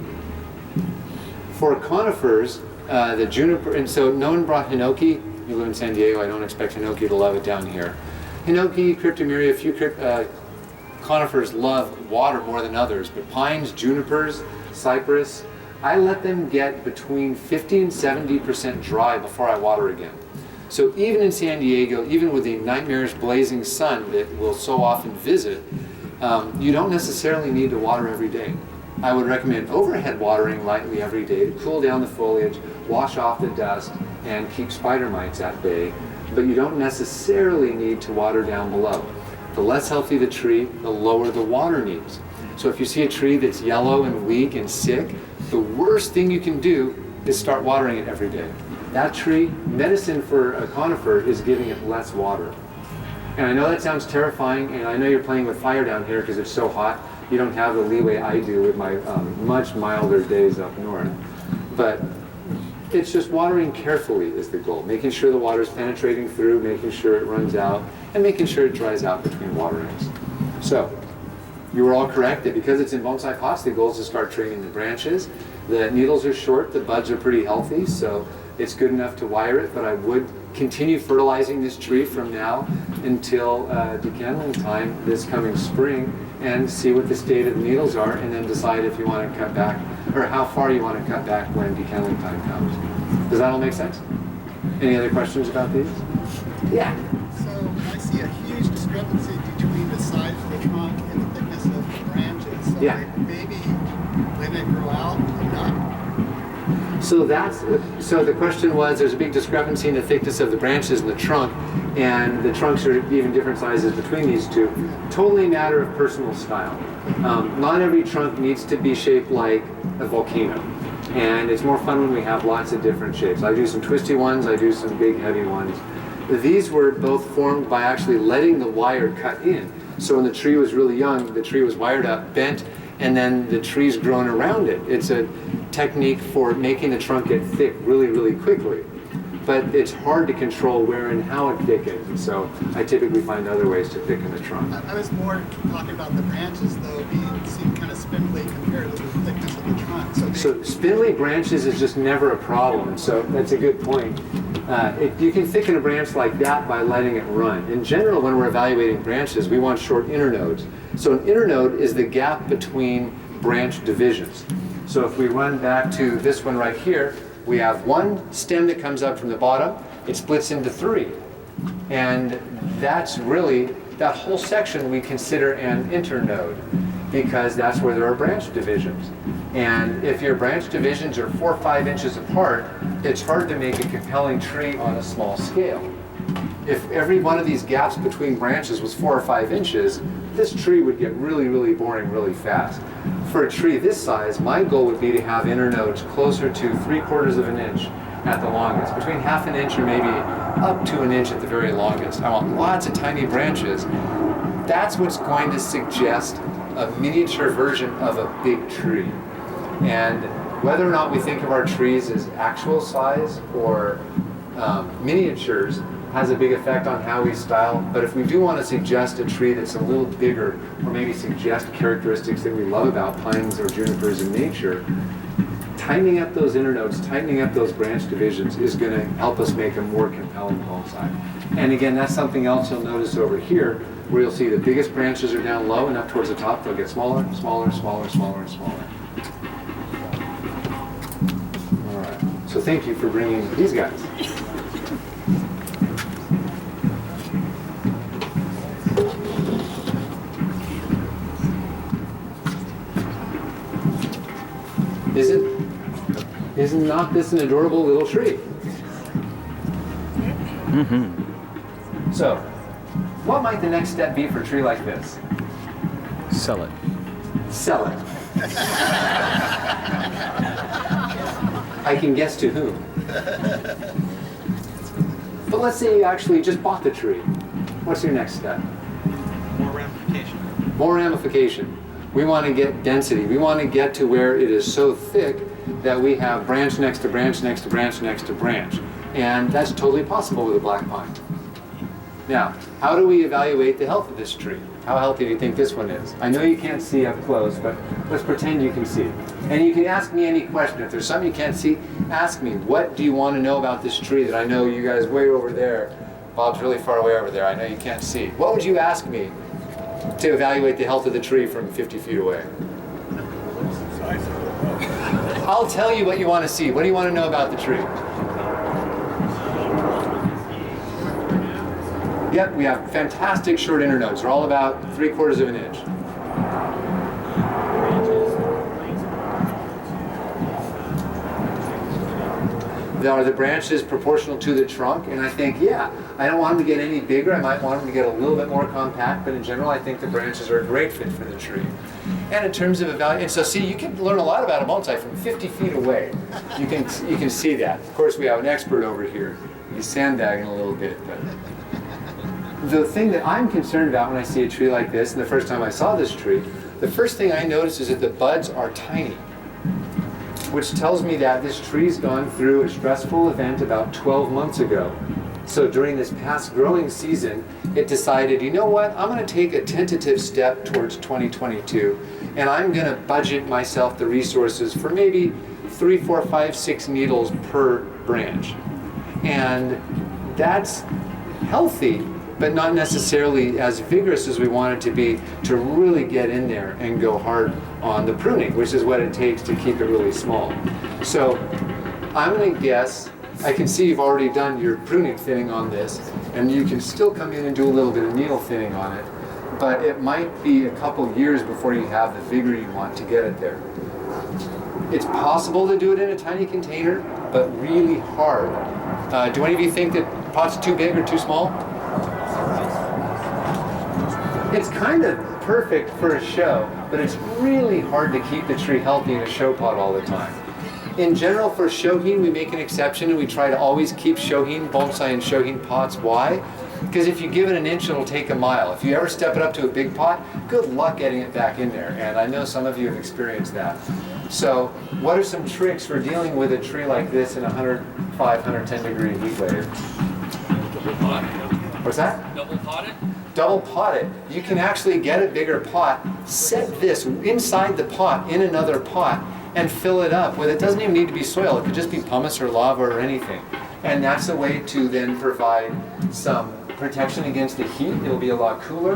For conifers, the juniper, and so no one brought hinoki. You live in San Diego, I don't expect hinoki to love it down here. Hinoki, cryptomeria, a few conifers love water more than others, but pines, junipers, cypress, I let them get between 50 and 70% dry before I water again. So even in San Diego, even with the nightmarish blazing sun that we'll so often visit, you don't necessarily need to water every day. I would recommend overhead watering lightly every day to cool down the foliage, wash off the dust, and keep spider mites at bay, but you don't necessarily need to water down below. The less healthy the tree, the lower the water needs. So if you see a tree that's yellow and weak and sick, the worst thing you can do is start watering it every day. That tree, medicine for a conifer is giving it less water. And I know that sounds terrifying, and I know you're playing with fire down here because it's so hot. You don't have the leeway I do with my much milder days up north. But it's just watering carefully is the goal. Making sure the water's penetrating through, making sure it runs out, and making sure it dries out between waterings. So, you were all correct that because it's in bonsai pots, the goal is to start trimming the branches. The needles are short, the buds are pretty healthy, so it's good enough to wire it, but I would continue fertilizing this tree from now until decandling time this coming spring and see what the state of the needles are, and then decide if you want to cut back or how far you want to cut back when decandling time comes. Does that all make sense? Any other questions about these? Yeah. So I see a huge discrepancy between the size of the trunk and the thickness of the branches. So Yeah. maybe when they grow out, not. So the question was, there's a big discrepancy in the thickness of the branches in the trunk, and the trunks are even different sizes between these two. Totally a matter of personal style. Not every trunk needs to be shaped like a volcano, and it's more fun when we have lots of different shapes. I do some twisty ones, I do some big heavy ones. These were both formed by actually letting the wire cut in. So when the tree was really young, the tree was wired up, bent, and then the tree's grown around it. It's a technique for making the trunk get thick really, really quickly. But it's hard to control where and how it thickens, and so I typically find other ways to thicken the trunk. I was more talking about the branches, though, seem kind of spindly compared to the thickness of the trunk. So spindly branches is just never a problem, so that's a good point. You can thicken a branch like that by letting it run. In general, when we're evaluating branches, we want short internodes. So an internode is the gap between branch divisions. So if we run back to this one right here, we have one stem that comes up from the bottom. It splits into 3. And that's really, that whole section we consider an internode, because that's where there are branch divisions. And if your branch divisions are 4 or 5 inches apart, it's hard to make a compelling tree on a small scale. If every one of these gaps between branches was 4 or 5 inches, this tree would get really, really boring really fast. For a tree this size, my goal would be to have internodes closer to 3/4 of an inch at the longest, between 1/2 an inch or maybe up to an inch at the very longest. I want lots of tiny branches. That's what's going to suggest a miniature version of a big tree. And whether or not we think of our trees as actual size or miniatures has a big effect on how we style. But if we do want to suggest a tree that's a little bigger, or maybe suggest characteristics that we love about pines or junipers in nature, tightening up those internodes, tightening up those branch divisions is going to help us make a more compelling bonsai. And again, that's something else you'll notice over here, where you'll see the biggest branches are down low and up towards the top, they'll get smaller, smaller, smaller, smaller, and smaller. All right, so thank you for bringing these guys. Isn't not this an adorable little tree? Mm-hmm. So, what might the next step be for a tree like this? Sell it. Sell it. I can guess to whom. But let's say you actually just bought the tree. What's your next step? More ramification. More ramification. We want to get density. We want to get to where it is so thick that we have branch next to branch next to branch next to branch. And that's totally possible with a black pine. Now, how do we evaluate the health of this tree? How healthy do you think this one is? I know you can't see up close, but let's pretend you can see. And you can ask me any question. If there's something you can't see, ask me. What do you want to know about this tree that I know you guys way over there? Bob's really far away over there. I know you can't see. What would you ask me to evaluate the health of the tree from 50 feet away? I'll tell you what you want to see. What do you want to know about the tree? Yep, we have fantastic short internodes. They're all about 3/4 of an inch. Are the branches proportional to the trunk? And I think, yeah, I don't want them to get any bigger. I might want them to get a little bit more compact, but in general, I think the branches are a great fit for the tree. And in terms of evaluation, so see, you can learn a lot about a bonsai from 50 feet away. You can see that. Of course, we have an expert over here. He's sandbagging a little bit, but the thing that I'm concerned about when I see a tree like this, and the first time I saw this tree, the first thing I noticed is that the buds are tiny, which tells me that this tree's gone through a stressful event about 12 months ago. So during this past growing season, it decided, you know what, I'm going to take a tentative step towards 2022, and I'm going to budget myself the resources for maybe 3, 4, 5, 6 needles per branch. And that's healthy, but not necessarily as vigorous as we want it to be to really get in there and go hard on the pruning, which is what it takes to keep it really small. So I'm going to guess, I can see you've already done your pruning thinning on this, and you can still come in and do a little bit of needle thinning on it, but it might be a couple years before you have the vigor you want to get it there. It's possible to do it in a tiny container, but really hard. Do any of you think that pot's too big or too small? It's kind of perfect for a show, but it's really hard to keep the tree healthy in a show pot all the time. In general, for shohin, we make an exception and we try to always keep shohin, bonsai and shohin pots. Why? Because if you give it an inch, it'll take a mile. If you ever step it up to a big pot, good luck getting it back in there. And I know some of you have experienced that. So what are some tricks for dealing with a tree like this in a 105, 110 degree heat wave? Double potted. What's that? Double potted? Double pot it. You can actually get a bigger pot, set this inside the pot in another pot, and fill it up with, it doesn't even need to be soil, it could just be pumice or lava or anything. And that's a way to then provide some protection against the heat. It'll be a lot cooler,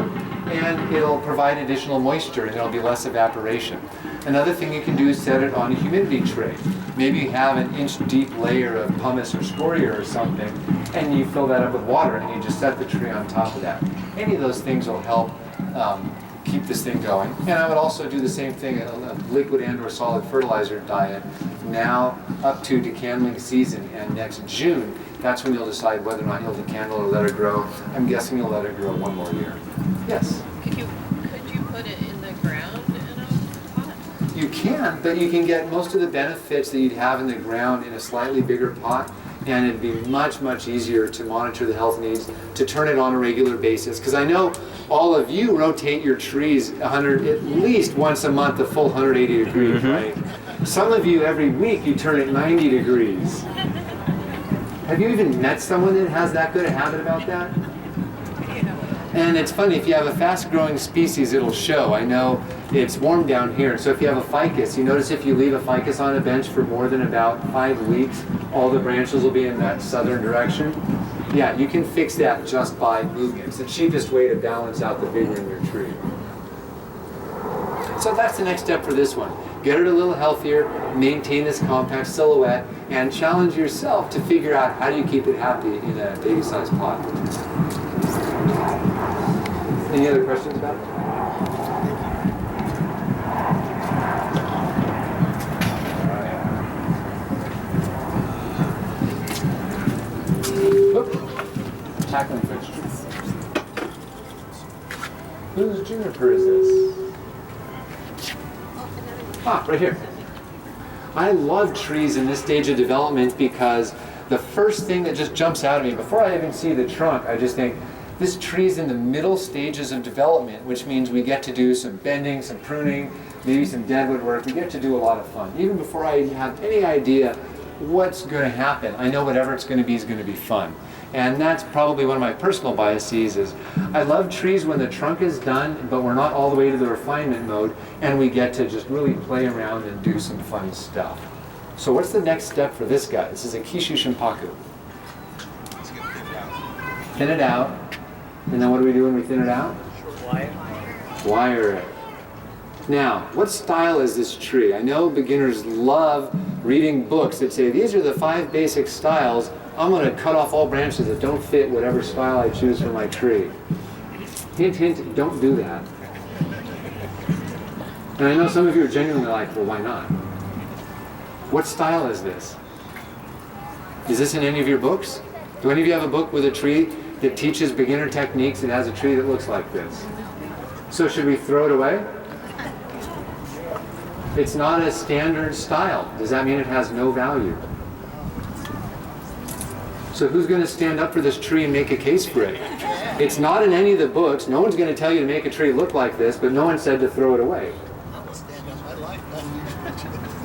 and it'll provide additional moisture, and there'll be less evaporation. Another thing you can do is set it on a humidity tray. Maybe you have an inch deep layer of pumice or scoria or something, and you fill that up with water, and you just set the tree on top of that. Any of those things will help keep this thing going. And I would also do the same thing, a liquid and or solid fertilizer diet, now up to decandling season, and next June, that's when you'll decide whether or not you'll decandle or let it grow. I'm guessing you'll let it grow one more year. Yes? Could you put it in the ground in a pot? You can, but you can get most of the benefits that you'd have in the ground in a slightly bigger pot, and it'd be much, much easier to monitor the health needs, to turn it on a regular basis. Because I know all of you rotate your trees at least once a month, a full 180 degrees, right? Some of you, every week, you turn it 90 degrees. Have you even met someone that has that good a habit about that? And it's funny, if you have a fast-growing species, it'll show. I know it's warm down here, so if you have a ficus, you notice if you leave a ficus on a bench for more than about 5 weeks, all the branches will be in that southern direction. Yeah, you can fix that just by moving it. It's the cheapest way to balance out the vigor in your tree. So that's the next step for this one. Get it a little healthier, maintain this compact silhouette, and challenge yourself to figure out how do you keep it happy in a baby-sized pot. Any other questions about it? Oop. Tackling fixtures. Whose juniper is this? Ah, right here. I love trees in this stage of development because the first thing that just jumps out at me, before I even see the trunk, I just think, this tree's in the middle stages of development, which means we get to do some bending, some pruning, maybe some deadwood work. We get to do a lot of fun. Even before I have any idea what's going to happen, I know whatever it's going to be is going to be fun. And that's probably one of my personal biases is I love trees when the trunk is done, but we're not all the way to the refinement mode, and we get to just really play around and do some fun stuff. So what's the next step for this guy? This is a Kishu Shimpaku. Thin it out. And then what do we do when we thin it out? Wire it. Now, what style is this tree? I know beginners love reading books that say, these are the 5 basic styles. I'm going to cut off all branches that don't fit whatever style I choose for my tree. Hint, hint, don't do that. And I know some of you are genuinely like, well, why not? What style is this? Is this in any of your books? Do any of you have a book with a tree that teaches beginner techniques that has a tree that looks like this? So should we throw it away? It's not a standard style. Does that mean it has no value? So who's going to stand up for this tree and make a case for it? It's not in any of the books. No one's going to tell you to make a tree look like this, but no one said to throw it away.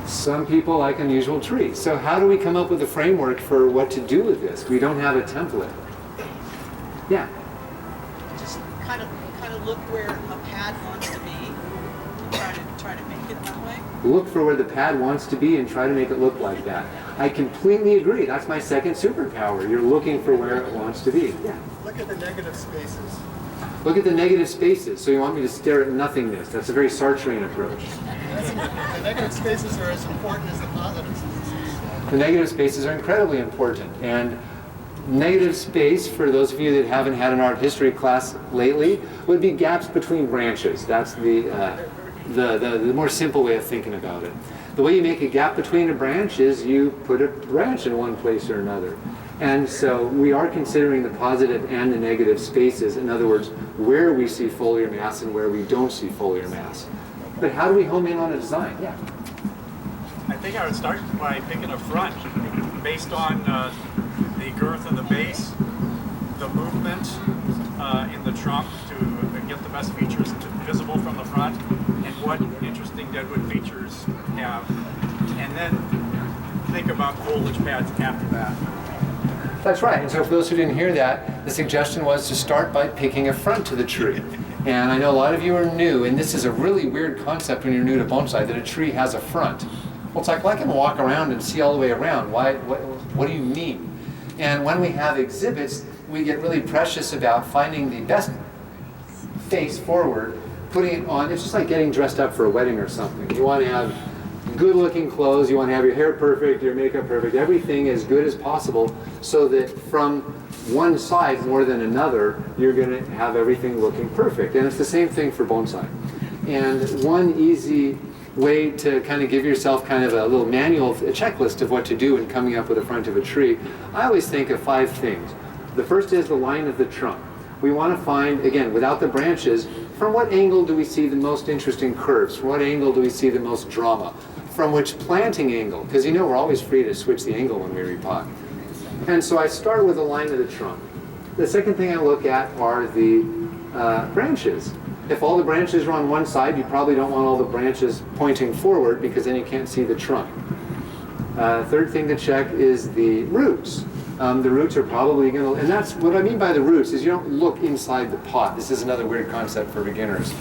Some people like unusual trees. So how do we come up with a framework for what to do with this? We don't have a template. Yeah. Just kind of look where a pad wants to be. Try to make it that way. Look for where the pad wants to be and try to make it look like that. I completely agree. That's my second superpower. You're looking for where it wants to be. Yeah. Look at the negative spaces. Look at the negative spaces. So you want me to stare at nothingness. That's a very Sartrean approach. The negative spaces are as important as the positive spaces. The negative spaces are incredibly important. And negative space, for those of you that haven't had an art history class lately, would be gaps between branches. That's the more simple way of thinking about it. The way you make a gap between a branch is you put a branch in one place or another. And so we are considering the positive and the negative spaces. In other words, where we see foliar mass and where we don't see foliar mass. But how do we home in on a design? Yeah. I think I would start by picking a front based on the girth of the base, the movement in the trunk to get the best features visible from the front, and what interesting deadwood features have. And then think about foliage pads after that. That's right. And so for those who didn't hear that, the suggestion was to start by picking a front to the tree. And I know a lot of you are new, and this is a really weird concept when you're new to bonsai, that a tree has a front. Well, it's like, well, I can walk around and see all the way around. What do you mean? And when we have exhibits, we get really precious about finding the best face forward, putting it on. It's just like getting dressed up for a wedding or something. You want to have good looking clothes, you want to have your hair perfect, your makeup perfect, everything as good as possible so that from one side more than another, you're going to have everything looking perfect. And it's the same thing for bonsai. And one easy way to kind of give yourself kind of a little manual, a checklist of what to do in coming up with the front of a tree, I always think of 5 things. The first is the line of the trunk. We want to find, again, without the branches, from what angle do we see the most interesting curves? From what angle do we see the most drama? From which planting angle? Because you know we're always free to switch the angle when we repot. And so I start with the line of the trunk. The second thing I look at are the branches. If all the branches are on one side, you probably don't want all the branches pointing forward because then you can't see the trunk. Third thing to check is the roots. The roots are probably going to, and that's what I mean by the roots is you don't look inside the pot. This is another weird concept for beginners.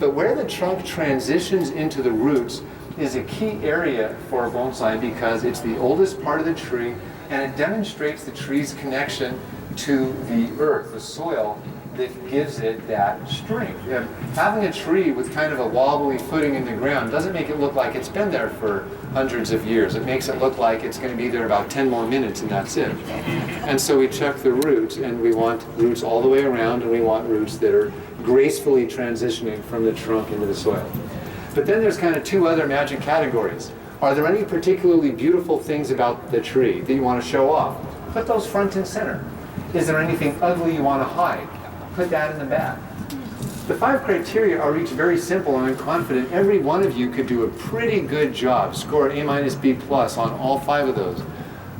But where the trunk transitions into the roots is a key area for a bonsai because it's the oldest part of the tree and it demonstrates the tree's connection to the earth, the soil, that gives it that strength. And having a tree with kind of a wobbly footing in the ground doesn't make it look like it's been there for hundreds of years. It makes it look like it's going to be there about 10 more minutes and that's it. And so we check the roots, and we want roots all the way around, and we want roots that are gracefully transitioning from the trunk into the soil. But then there's kind of 2 other magic categories. Are there any particularly beautiful things about the tree that you want to show off? Put those front and center. Is there anything ugly you want to hide? Put that in the back. The 5 criteria are each very simple, and I'm confident every one of you could do a pretty good job, score an A-, B+ on all 5 of those.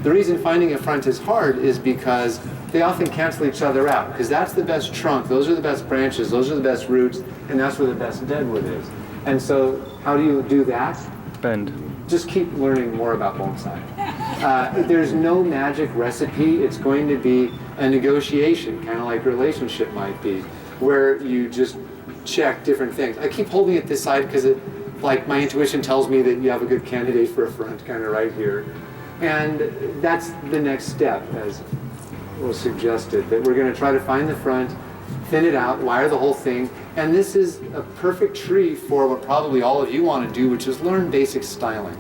The reason finding a front is hard is because they often cancel each other out, because that's the best trunk, those are the best branches, those are the best roots, and that's where the best deadwood is. And so how do you do that? Bend. Just keep learning more about bonsai. There's no magic recipe. It's going to be a negotiation, kind of like a relationship might be, where you just check different things. I keep holding it this side because like my intuition tells me that you have a good candidate for a front kind of right here. And that's the next step, as was suggested, that we're going to try to find the front, thin it out, wire the whole thing, and this is a perfect tree for what probably all of you want to do, which is learn basic styling.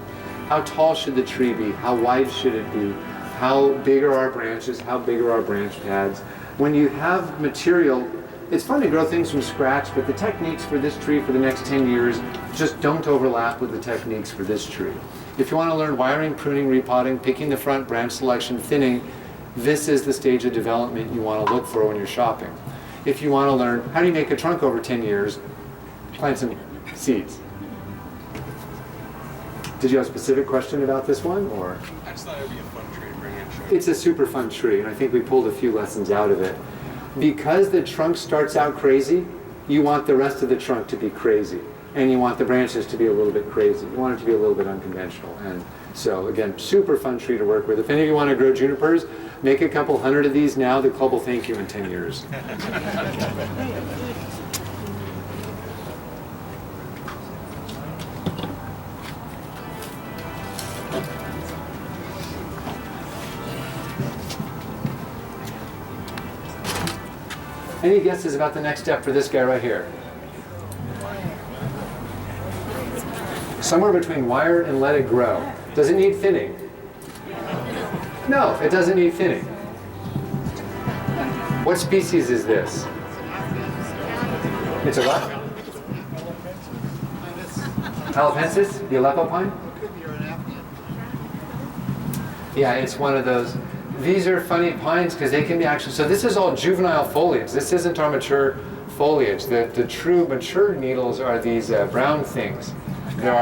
How tall should the tree be? How wide should it be? How big are our branches? How big are our branch pads? When you have material, it's fun to grow things from scratch, but the techniques for this tree for the next 10 years just don't overlap with the techniques for this tree. If you want to learn wiring, pruning, repotting, picking the front, branch selection, thinning, this is the stage of development you want to look for when you're shopping. If you want to learn how do you make a trunk over 10 years, plant some seeds. Did you have a specific question about this one, or? I just thought it would be a fun tree to bring in. It's a super fun tree, and I think we pulled a few lessons out of it. Because the trunk starts out crazy, you want the rest of the trunk to be crazy, and you want the branches to be a little bit crazy. You want it to be a little bit unconventional, and so again, super fun tree to work with. If any of you want to grow junipers, make a couple hundred of these now. The club will thank you in 10 years. Any guesses about the next step for this guy right here? Somewhere between wire and let it grow. Does it need thinning? No, it doesn't need thinning. What species is this? It's a what? Calapensis? The Aleppo pine? Yeah, it's one of those. These are funny pines because they can be actually, so this is all juvenile foliage. This isn't our mature foliage. The true mature needles are these brown things. There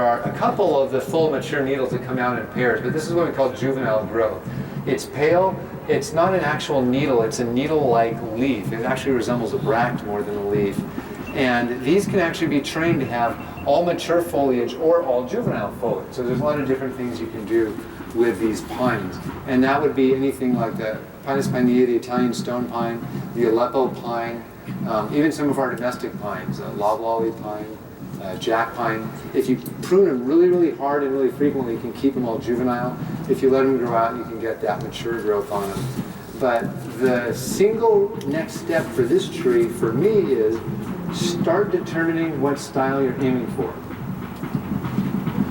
are a couple of the full mature needles that come out in pairs, but this is what we call juvenile growth. It's pale. It's not an actual needle. It's a needle-like leaf. It actually resembles a bract more than a leaf. And these can actually be trained to have all mature foliage or all juvenile foliage. So there's a lot of different things you can do with these pines. And that would be anything like the Pinus pinea, the Italian stone pine, the Aleppo pine, even some of our domestic pines, loblolly pine, jack pine. If you prune them really, really hard and really frequently, you can keep them all juvenile. If you let them grow out, you can get that mature growth on them. But the single next step for this tree, for me, is start determining what style you're aiming for.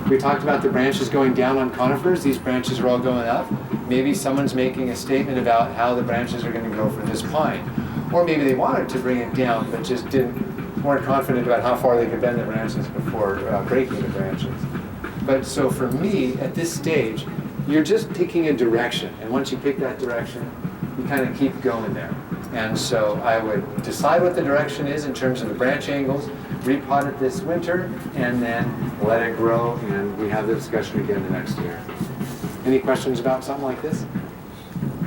We talked about the branches going down on conifers. These branches are all going up. Maybe someone's making a statement about how the branches are going to grow for this pine. Or maybe they wanted to bring it down, but just weren't confident about how far they could bend the branches before breaking the branches. But so for me, at this stage, you're just picking a direction. And once you pick that direction, you kind of keep going there. And so I would decide what the direction is in terms of the branch angles, repot it this winter, and then let it grow, and we have the discussion again the next year. Any questions about something like this?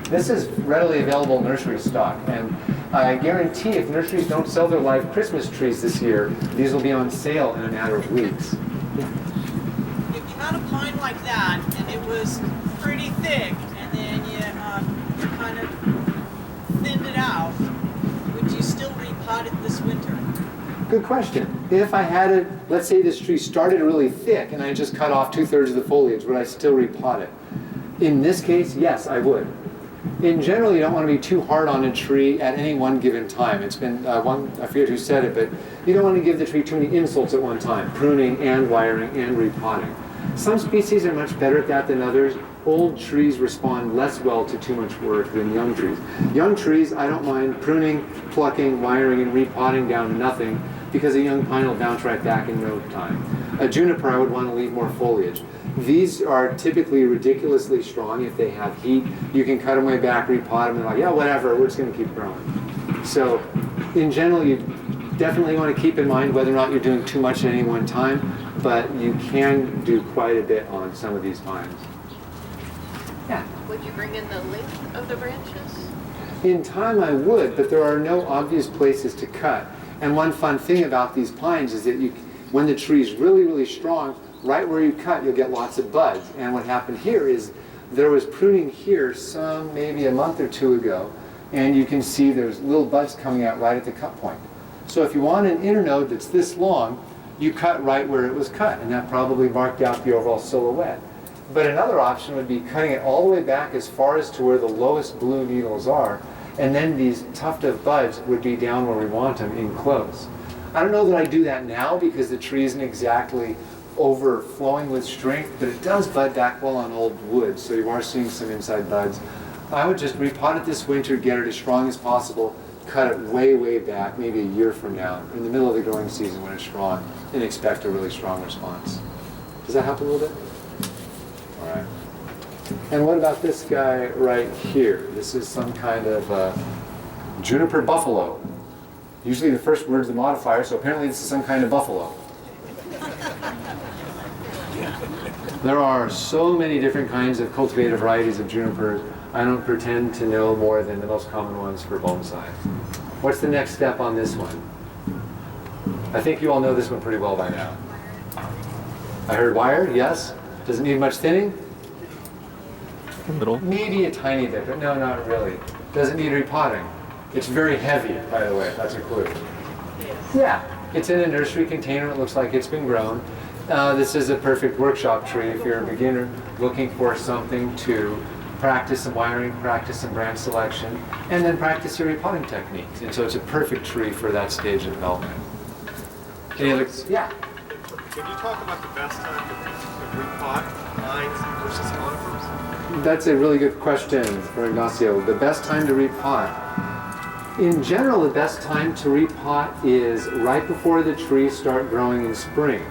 This is readily available nursery stock, and I guarantee if nurseries don't sell their live Christmas trees this year, these will be on sale in a matter of weeks. If you had a pine like that and it was pretty thick, and then you kind of thinned it out, would you still repot it this winter? Good question. If I had it, let's say this tree started really thick and I just cut off 2/3 of the foliage, would I still repot it? In this case, yes, I would. In general, you don't want to be too hard on a tree at any one given time. It's been I forget who said it, but you don't want to give the tree too many insults at one time, pruning and wiring and repotting. Some species are much better at that than others. Old trees respond less well to too much work than young trees. Young trees, I don't mind pruning, plucking, wiring, and repotting down to nothing, because a young pine will bounce right back in no time. A juniper, I would want to leave more foliage. These are typically ridiculously strong if they have heat. You can cut them way back, repot them, and like, yeah, whatever, we're just going to keep growing. So, in general, you definitely want to keep in mind whether or not you're doing too much at any one time, but you can do quite a bit on some of these pines. Yeah? Would you bring in the length of the branches? In time I would, but there are no obvious places to cut. And one fun thing about these pines is that when the tree is really, really strong, right where you cut, you'll get lots of buds. And what happened here is there was pruning here maybe a month or two ago, and you can see there's little buds coming out right at the cut point. So if you want an internode that's this long, you cut right where it was cut, and that probably marked out the overall silhouette. But another option would be cutting it all the way back as far as to where the lowest blue needles are, and then these tuft of buds would be down where we want them in close. I don't know that I do that now because the tree isn't exactly overflowing with strength, but it does bud back well on old wood, so you are seeing some inside buds. I would just repot it this winter, get it as strong as possible, cut it way, way back, maybe a year from now, in the middle of the growing season when it's strong, and expect a really strong response. Does that help a little bit? All right. And what about this guy right here? This is some kind of juniper buffalo. Usually the first word's the modifier, so apparently this is some kind of buffalo. There are so many different kinds of cultivated varieties of junipers. I don't pretend to know more than the most common ones for bonsai. What's the next step on this one? I think you all know this one pretty well by now. I heard wired, yes. Does it need much thinning? A little. Maybe a tiny bit, but no, not really. Does it need repotting? It's very heavy, by the way, that's a clue. Yeah, it's in a nursery container. It looks like it's been grown. This is a perfect workshop tree if you're a beginner looking for something to practice some wiring, practice some branch selection, and then practice your repotting techniques. And so it's a perfect tree for that stage of development. Any other? Yeah. Can you talk about the best time to repot pines versus conifers? That's a really good question for Ignacio. The best time to repot. In general, the best time to repot is right before the trees start growing in spring.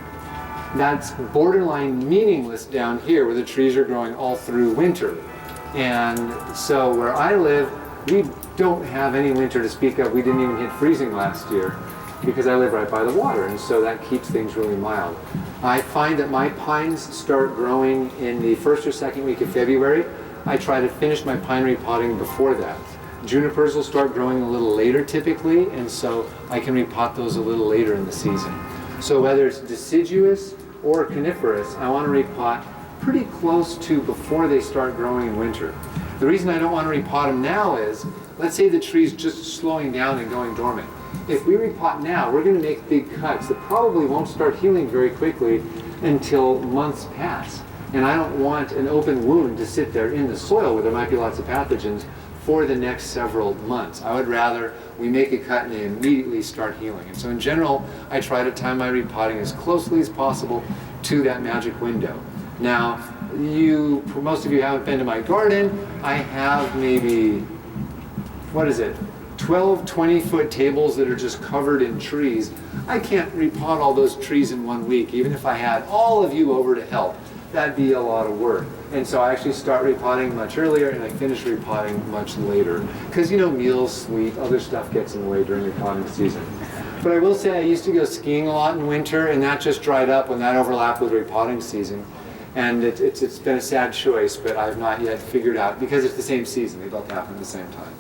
That's borderline meaningless down here where the trees are growing all through winter. And so where I live, we don't have any winter to speak of. We didn't even hit freezing last year because I live right by the water, and so that keeps things really mild. I find that my pines start growing in the first or second week of February. I try to finish my pine repotting before that. Junipers will start growing a little later typically, and so I can repot those a little later in the season. So whether it's deciduous or coniferous, I want to repot pretty close to before they start growing in winter. The reason I don't want to repot them now is, let's say the tree's just slowing down and going dormant. If we repot now, we're going to make big cuts that probably won't start healing very quickly until months pass. And I don't want an open wound to sit there in the soil where there might be lots of pathogens for the next several months. I would rather we make a cut and they immediately start healing. And so in general, I try to time my repotting as closely as possible to that magic window. Now, most of you haven't been to my garden. I have maybe, 12, 20-foot tables that are just covered in trees. I can't repot all those trees in 1 week, even if I had all of you over to help. That'd be a lot of work. And so I actually start repotting much earlier and I finish repotting much later. Because meals, sleep, other stuff gets in the way during repotting season. But I will say I used to go skiing a lot in winter, and that just dried up when that overlapped with repotting season. And it's been a sad choice, but I've not yet figured out, because it's the same season, they both happen at the same time.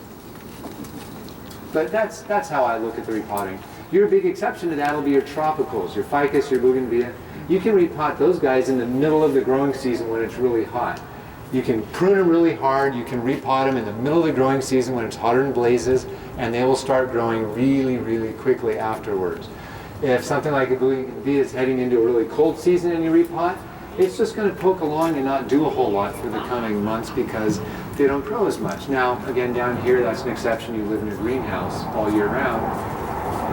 But that's how I look at the repotting. Your big exception to that will be your tropicals, your ficus, your bougainvillea. You can repot those guys in the middle of the growing season when it's really hot. You can prune them really hard, you can repot them in the middle of the growing season when it's hotter than blazes, and they will start growing really, really quickly afterwards. If something like a bougainvillea is heading into a really cold season and you repot, it's just going to poke along and not do a whole lot for the coming months because they don't grow as much. Now, again, down here, that's an exception. You live in a greenhouse all year round.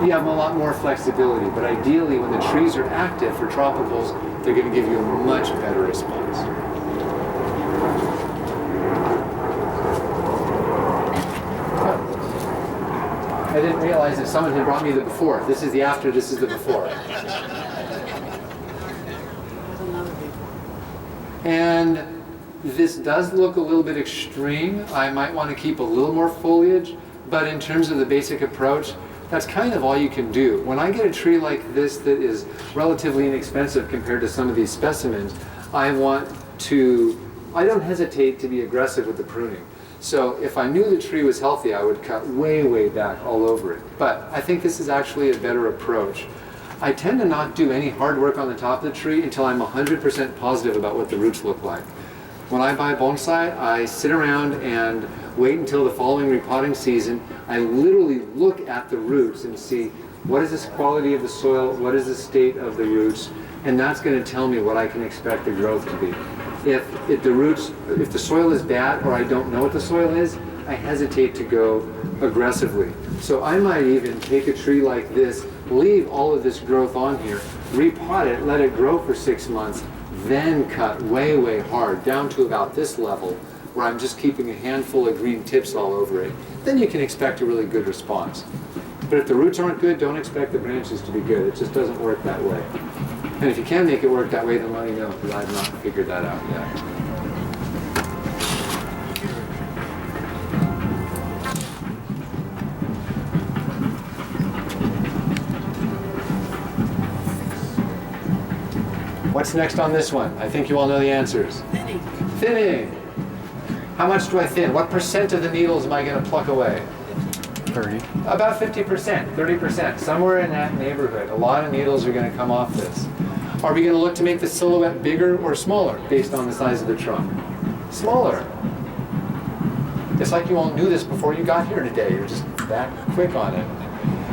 You have a lot more flexibility, but ideally, when the trees are active for tropicals, they're going to give you a much better response. I didn't realize that someone had brought me the before. This is the after, this is the before. And this does look a little bit extreme. I might want to keep a little more foliage, but in terms of the basic approach, that's kind of all you can do. When I get a tree like this that is relatively inexpensive compared to some of these specimens, I don't hesitate to be aggressive with the pruning. So if I knew the tree was healthy, I would cut way, way back all over it. But I think this is actually a better approach. I tend to not do any hard work on the top of the tree until I'm 100% positive about what the roots look like. When I buy bonsai, I sit around and wait until the following repotting season. I literally look at the roots and see what is the quality of the soil, what is the state of the roots, and that's going to tell me what I can expect the growth to be. If the soil is bad or I don't know what the soil is, I hesitate to go aggressively. So I might even take a tree like this, leave all of this growth on here, repot it, let it grow for 6 months, then cut way, way hard down to about this level where I'm just keeping a handful of green tips all over it. Then you can expect a really good response. But if the roots aren't good, don't expect the branches to be good. It just doesn't work that way. And if you can make it work that way, then let me know, because I've not figured that out yet. What's next on this one? I think you all know the answers. Thinning. Thinning. How much do I thin? What percent of the needles am I going to pluck away? 30. About 50%, 30%, somewhere in that neighborhood. A lot of needles are going to come off this. Are we going to look to make the silhouette bigger or smaller based on the size of the trunk? Smaller. It's like you all knew this before you got here today. You're just that quick on it.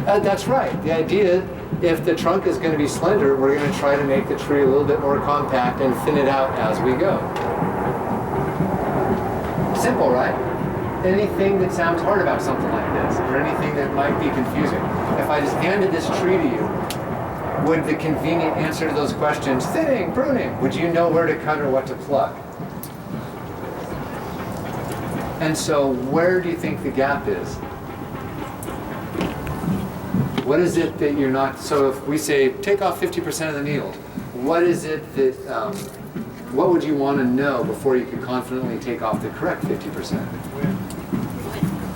That's right. The idea, if the trunk is going to be slender, we're going to try to make the tree a little bit more compact and thin it out as we go. Simple, right? Anything that sounds hard about something like this, or anything that might be confusing. If I just handed this tree to you, would the convenient answer to those questions, thinning, pruning, would you know where to cut or what to pluck? And so where do you think the gap is? What is it that you're not, so if we say take off 50% of the needles, what is it that, what would you want to know before you could confidently take off the correct 50%?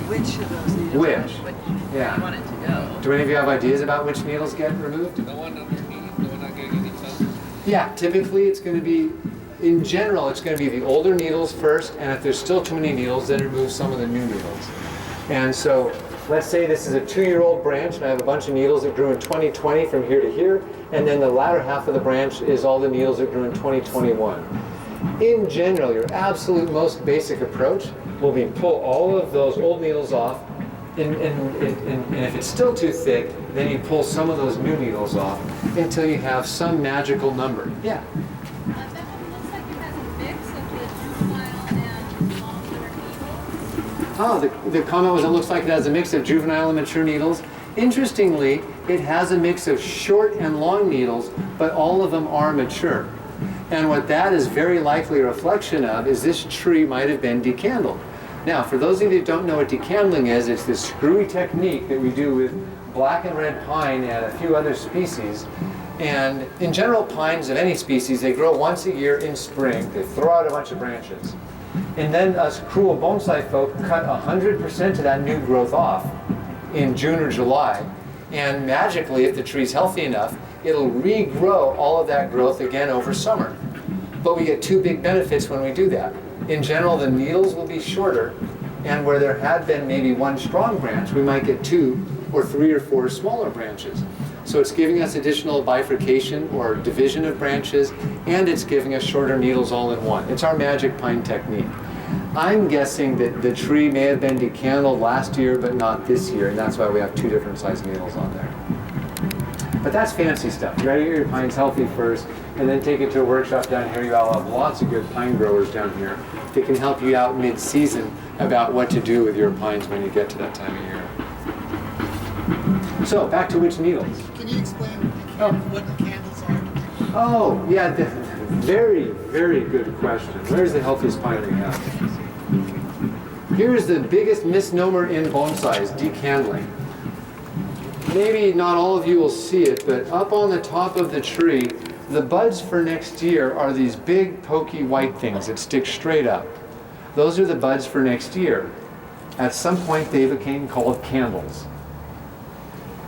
Which of those needles? Which? Yeah. I want it to go. Do any of you have ideas about which needles get removed? The one underneath, the one not getting any sun. Yeah, typically it's going to be, in general, it's going to be the older needles first, and if there's still too many needles, then remove some of the new needles. And so, let's say this is a 2-year-old branch, and I have a bunch of needles that grew in 2020 from here to here, and then the latter half of the branch is all the needles that grew in 2021. In general, your absolute most basic approach will be pull all of those old needles off, and if it's still too thick, then you pull some of those new needles off until you have some magical number. Yeah? That looks like it has Oh, the comment was it looks like it has a mix of juvenile and mature needles. Interestingly, it has a mix of short and long needles, but all of them are mature. And what that is very likely a reflection of is this tree might have been decandled. Now, for those of you that don't know what decandling is, it's this screwy technique that we do with black and red pine and a few other species. And in general, pines of any species, they grow once a year in spring. They throw out a bunch of branches. And then us cruel bonsai folk cut 100% of that new growth off in June or July. And magically, if the tree's healthy enough, it'll regrow all of that growth again over summer. But we get two big benefits when we do that. In general, the needles will be shorter, and where there had been maybe one strong branch, we might get 2 or 3 or 4 smaller branches. So it's giving us additional bifurcation or division of branches, and it's giving us shorter needles all in one. It's our magic pine technique. I'm guessing that the tree may have been decandled last year, but not this year, and that's why we have 2 different size needles on there. But that's fancy stuff. You gotta get your pines healthy first, and then take it to a workshop down here. You all have lots of good pine growers down here that can help you out mid-season about what to do with your pines when you get to that time of year. So, back to which needles? Can you explain what the candles are? Oh, yeah, very, very good question. Where's the healthiest pine we have? Here's the biggest misnomer in bonsai, is decandling. Maybe not all of you will see it, but up on the top of the tree, the buds for next year are these big pokey white things that stick straight up. Those are the buds for next year. At some point they became called candles.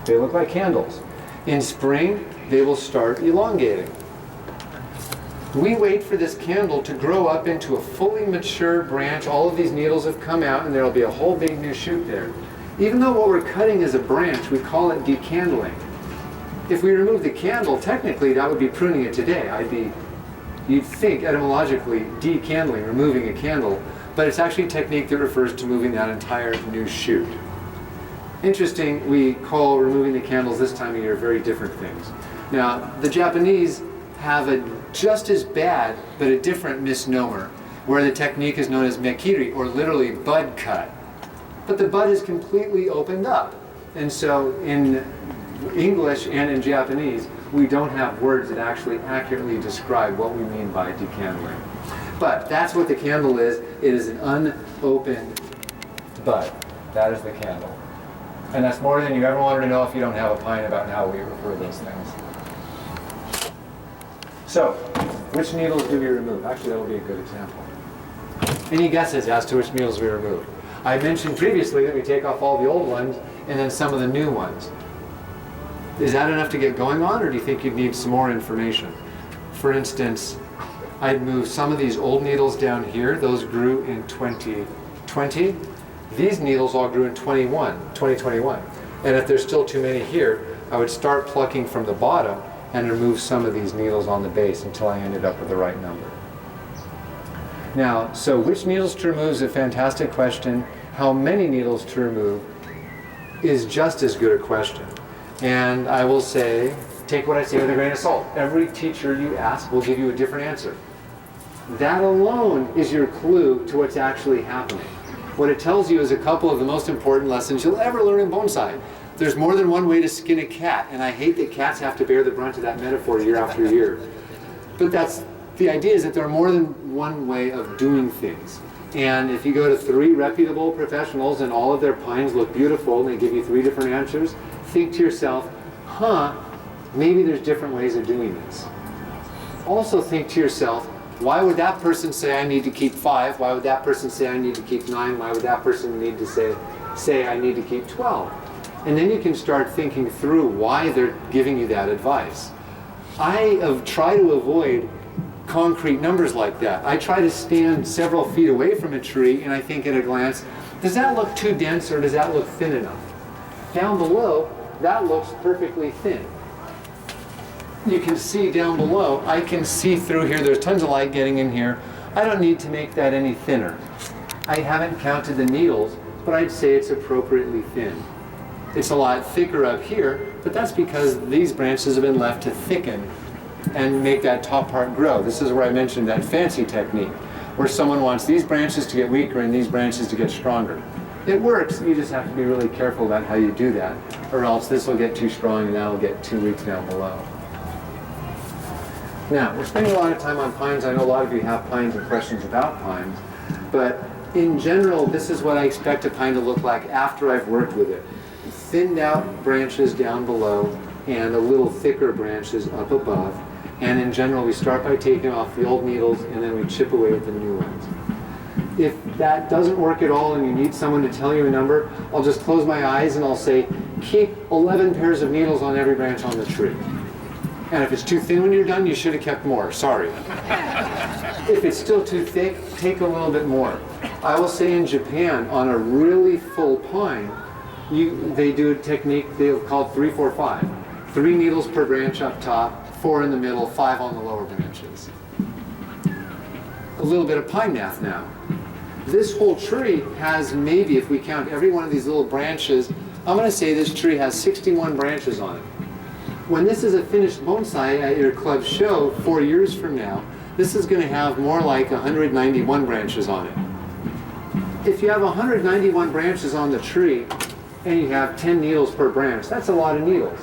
They look like candles. In spring, they will start elongating. We wait for this candle to grow up into a fully mature branch. All of these needles have come out and there'll be a whole big new shoot there. Even though what we're cutting is a branch, we call it decandling. If we remove the candle, technically that would be pruning it today. You'd think etymologically decandling, removing a candle, but it's actually a technique that refers to moving that entire new shoot. Interesting, we call removing the candles this time of year very different things. Now, the Japanese have a just as bad, but a different misnomer, where the technique is known as mekiri, or literally bud cut. But the bud is completely opened up. And so in English and in Japanese, we don't have words that actually accurately describe what we mean by decandling. But that's what the candle is. It is an unopened bud. That is the candle. And that's more than you ever wanted to know if you don't have a pine about how we refer to those things. So, which needles do we remove? Actually, that will be a good example. Any guesses as to which needles we remove? I mentioned previously that we take off all the old ones and then some of the new ones. Is that enough to get going on, or do you think you'd need some more information? For instance, I'd move some of these old needles down here. Those grew in 2020. These needles all grew in 2021. And if there's still too many here, I would start plucking from the bottom and remove some of these needles on the base until I ended up with the right number. Now, so which needles to remove is a fantastic question. How many needles to remove is just as good a question. And I will say, take what I say with a grain of salt. Every teacher you ask will give you a different answer. That alone is your clue to what's actually happening. What it tells you is a couple of the most important lessons you'll ever learn in bonsai. There's more than one way to skin a cat, and I hate that cats have to bear the brunt of that metaphor year after year. But the idea is that there are more than one way of doing things. And if you go to 3 reputable professionals and all of their pines look beautiful and they give you 3 different answers, think to yourself, maybe there's different ways of doing this. Also think to yourself, why would that person say I need to keep 5? Why would that person say I need to keep 9? Why would that person need to say I need to keep 12? And then you can start thinking through why they're giving you that advice. I have tried to avoid concrete numbers like that. I try to stand several feet away from a tree and I think at a glance, does that look too dense or does that look thin enough? Down below, that looks perfectly thin. You can see down below, I can see through here, there's tons of light getting in here. I don't need to make that any thinner. I haven't counted the needles, but I'd say it's appropriately thin. It's a lot thicker up here, but that's because these branches have been left to thicken and make that top part grow. This is where I mentioned that fancy technique, where someone wants these branches to get weaker and these branches to get stronger. It works, you just have to be really careful about how you do that, or else this will get too strong and that'll get too weak down below. Now, we're spending a lot of time on pines. I know a lot of you have pines and questions about pines, but in general, this is what I expect a pine to look like after I've worked with it. Thinned out branches down below and a little thicker branches up above. And in general, we start by taking off the old needles and then we chip away at the new ones. If that doesn't work at all and you need someone to tell you a number, I'll just close my eyes and I'll say, keep 11 pairs of needles on every branch on the tree. And if it's too thin when you're done, you should have kept more, sorry. If it's still too thick, take a little bit more. I will say in Japan, on a really full pine, they do a technique they'll call 3-4-5. 3 needles per branch up top, 4 in the middle, 5 on the lower branches. A little bit of pine math now. This whole tree has maybe, if we count every one of these little branches, I'm going to say this tree has 61 branches on it. When this is a finished bonsai at your club show 4 years from now, this is going to have more like 191 branches on it. If you have 191 branches on the tree and you have 10 needles per branch, that's a lot of needles.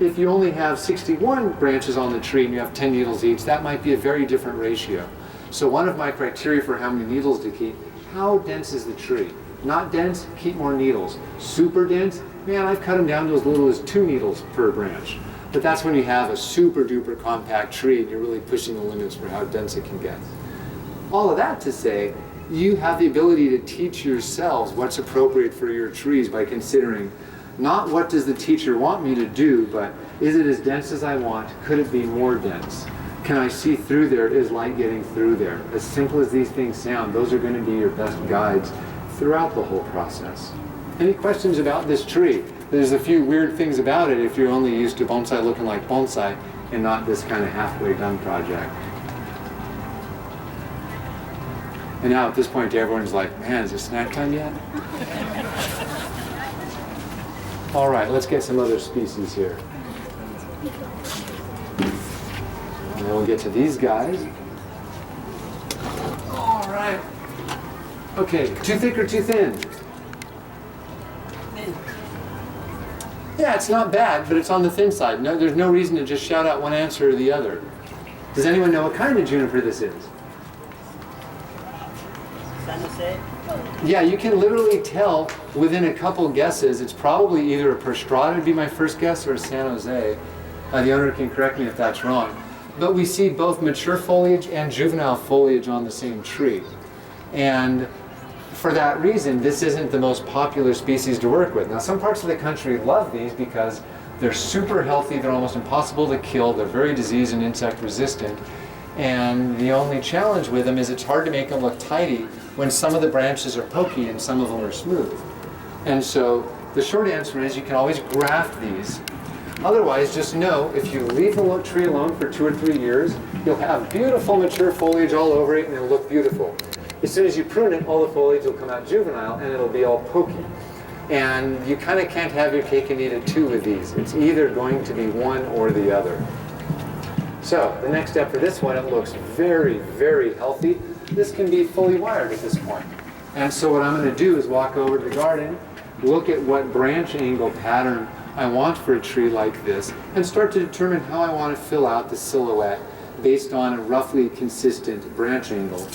If you only have 61 branches on the tree and you have 10 needles each, that might be a very different ratio. So one of my criteria for how many needles to keep, how dense is the tree? Not dense, keep more needles. Super dense, man, I've cut them down to as little as 2 needles per branch. But that's when you have a super duper compact tree and you're really pushing the limits for how dense it can get. All of that to say, you have the ability to teach yourselves what's appropriate for your trees by considering not what does the teacher want me to do, but is it as dense as I want? Could it be more dense? Can I see through there? Is light getting through there? As simple as these things sound, those are going to be your best guides throughout the whole process. Any questions about this tree? There's a few weird things about it if you're only used to bonsai looking like bonsai and not this kind of halfway done project. And now at this point everyone's like, man, is it snack time yet? All right, let's get some other species here. And then we'll get to these guys. All right. Okay, too thick or too thin? Yeah, it's not bad, but it's on the thin side. No, there's no reason to just shout out one answer or the other. Does anyone know what kind of juniper this is? San Jose? Yeah, you can literally tell within a couple guesses. It's probably either a Prostrata would be my first guess, or a San Jose. The owner can correct me if that's wrong. But we see both mature foliage and juvenile foliage on the same tree. And for that reason, this isn't the most popular species to work with. Now, some parts of the country love these because they're super healthy, they're almost impossible to kill, they're very disease and insect resistant. And the only challenge with them is it's hard to make them look tidy when some of the branches are pokey and some of them are smooth. And so the short answer is you can always graft these. Otherwise, just know if you leave the tree alone for 2 or 3 years, you'll have beautiful mature foliage all over it and it'll look beautiful. As soon as you prune it, all the foliage will come out juvenile and it'll be all pokey. And you kind of can't have your cake and eat it too with these. It's either going to be one or the other. So the next step for this one, it looks very, very healthy. This can be fully wired at this point. And so what I'm going to do is walk over to the garden, look at what branch angle pattern I want for a tree like this, and start to determine how I want to fill out the silhouette based on a roughly consistent branch angle.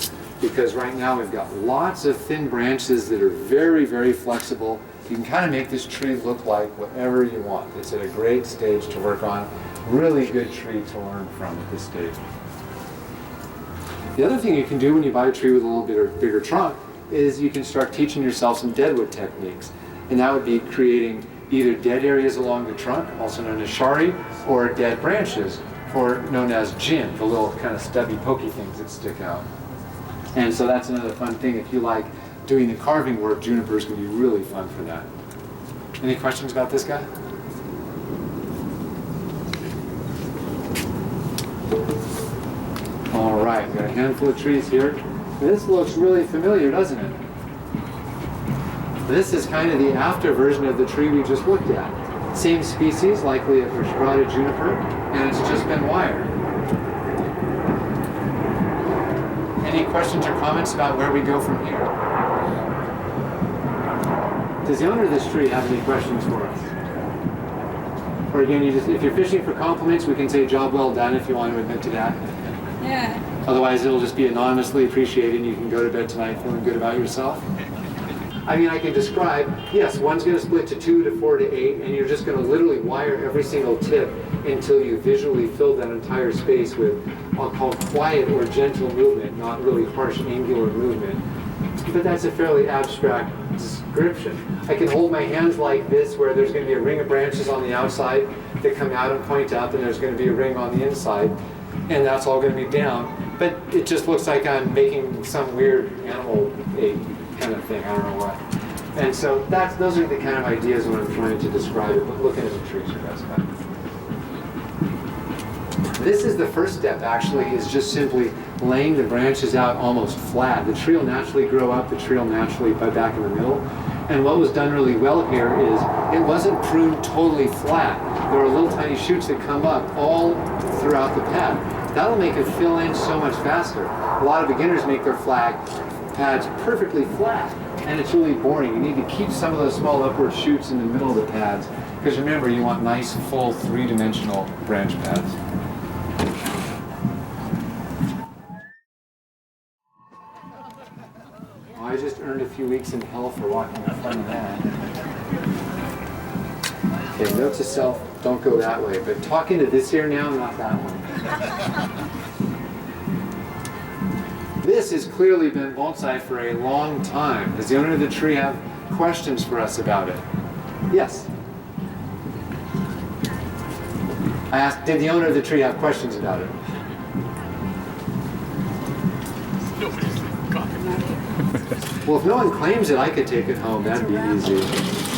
Because right now we've got lots of thin branches that are very, very flexible. You can kind of make this tree look like whatever you want. It's at a great stage to work on. Really good tree to learn from at this stage. The other thing you can do when you buy a tree with a little bit bigger trunk is you can start teaching yourself some deadwood techniques. And that would be creating either dead areas along the trunk, also known as shari, or dead branches, or known as jin, the little kind of stubby pokey things that stick out. And so that's another fun thing. If you like doing the carving work, junipers can be really fun for that. Any questions about this guy? All right, we've got a handful of trees here. This looks really familiar, doesn't it? This is kind of the after version of the tree we just looked at. Same species, likely a Prostrata juniper, and it's just been wired. Any questions or comments about where we go from here? Does the owner of this tree have any questions for us? Or again, if you're fishing for compliments, we can say job well done if you want to admit to that. Yeah. Otherwise, it'll just be anonymously appreciated and you can go to bed tonight feeling good about yourself. I mean, I can describe, yes, one's going to split to 2 to 4 to 8, and you're just going to literally wire every single tip until you visually fill that entire space with, I'll call quiet or gentle movement, not really harsh angular movement. But that's a fairly abstract description. I can hold my hands like this, where there's going to be a ring of branches on the outside that come out and point up, and there's going to be a ring on the inside, and that's all going to be down. But it just looks like I'm making some weird animal ape kind of thing, I don't know what. And so those are the kind of ideas when I'm trying to describe it, but looking at the trees are best bet. This is the first step, actually, is just simply laying the branches out almost flat. The tree will naturally grow up, the tree will naturally bud back in the middle. And what was done really well here is it wasn't pruned totally flat. There are little tiny shoots that come up all throughout the pad. That'll make it fill in so much faster. A lot of beginners make their pads perfectly flat, and it's really boring. You need to keep some of those small upward shoots in the middle of the pads, because remember, you want nice, full, three-dimensional branch pads. Well, I just earned a few weeks in hell for walking in front of that. Okay, note to self, don't go that way, but talk into this ear now, not that one. This has clearly been bonsai for a long time. Does the owner of the tree have questions for us about it? Yes. I asked, did the owner of the tree have questions about it? Well, if no one claims it, I could take it home. That'd be easy.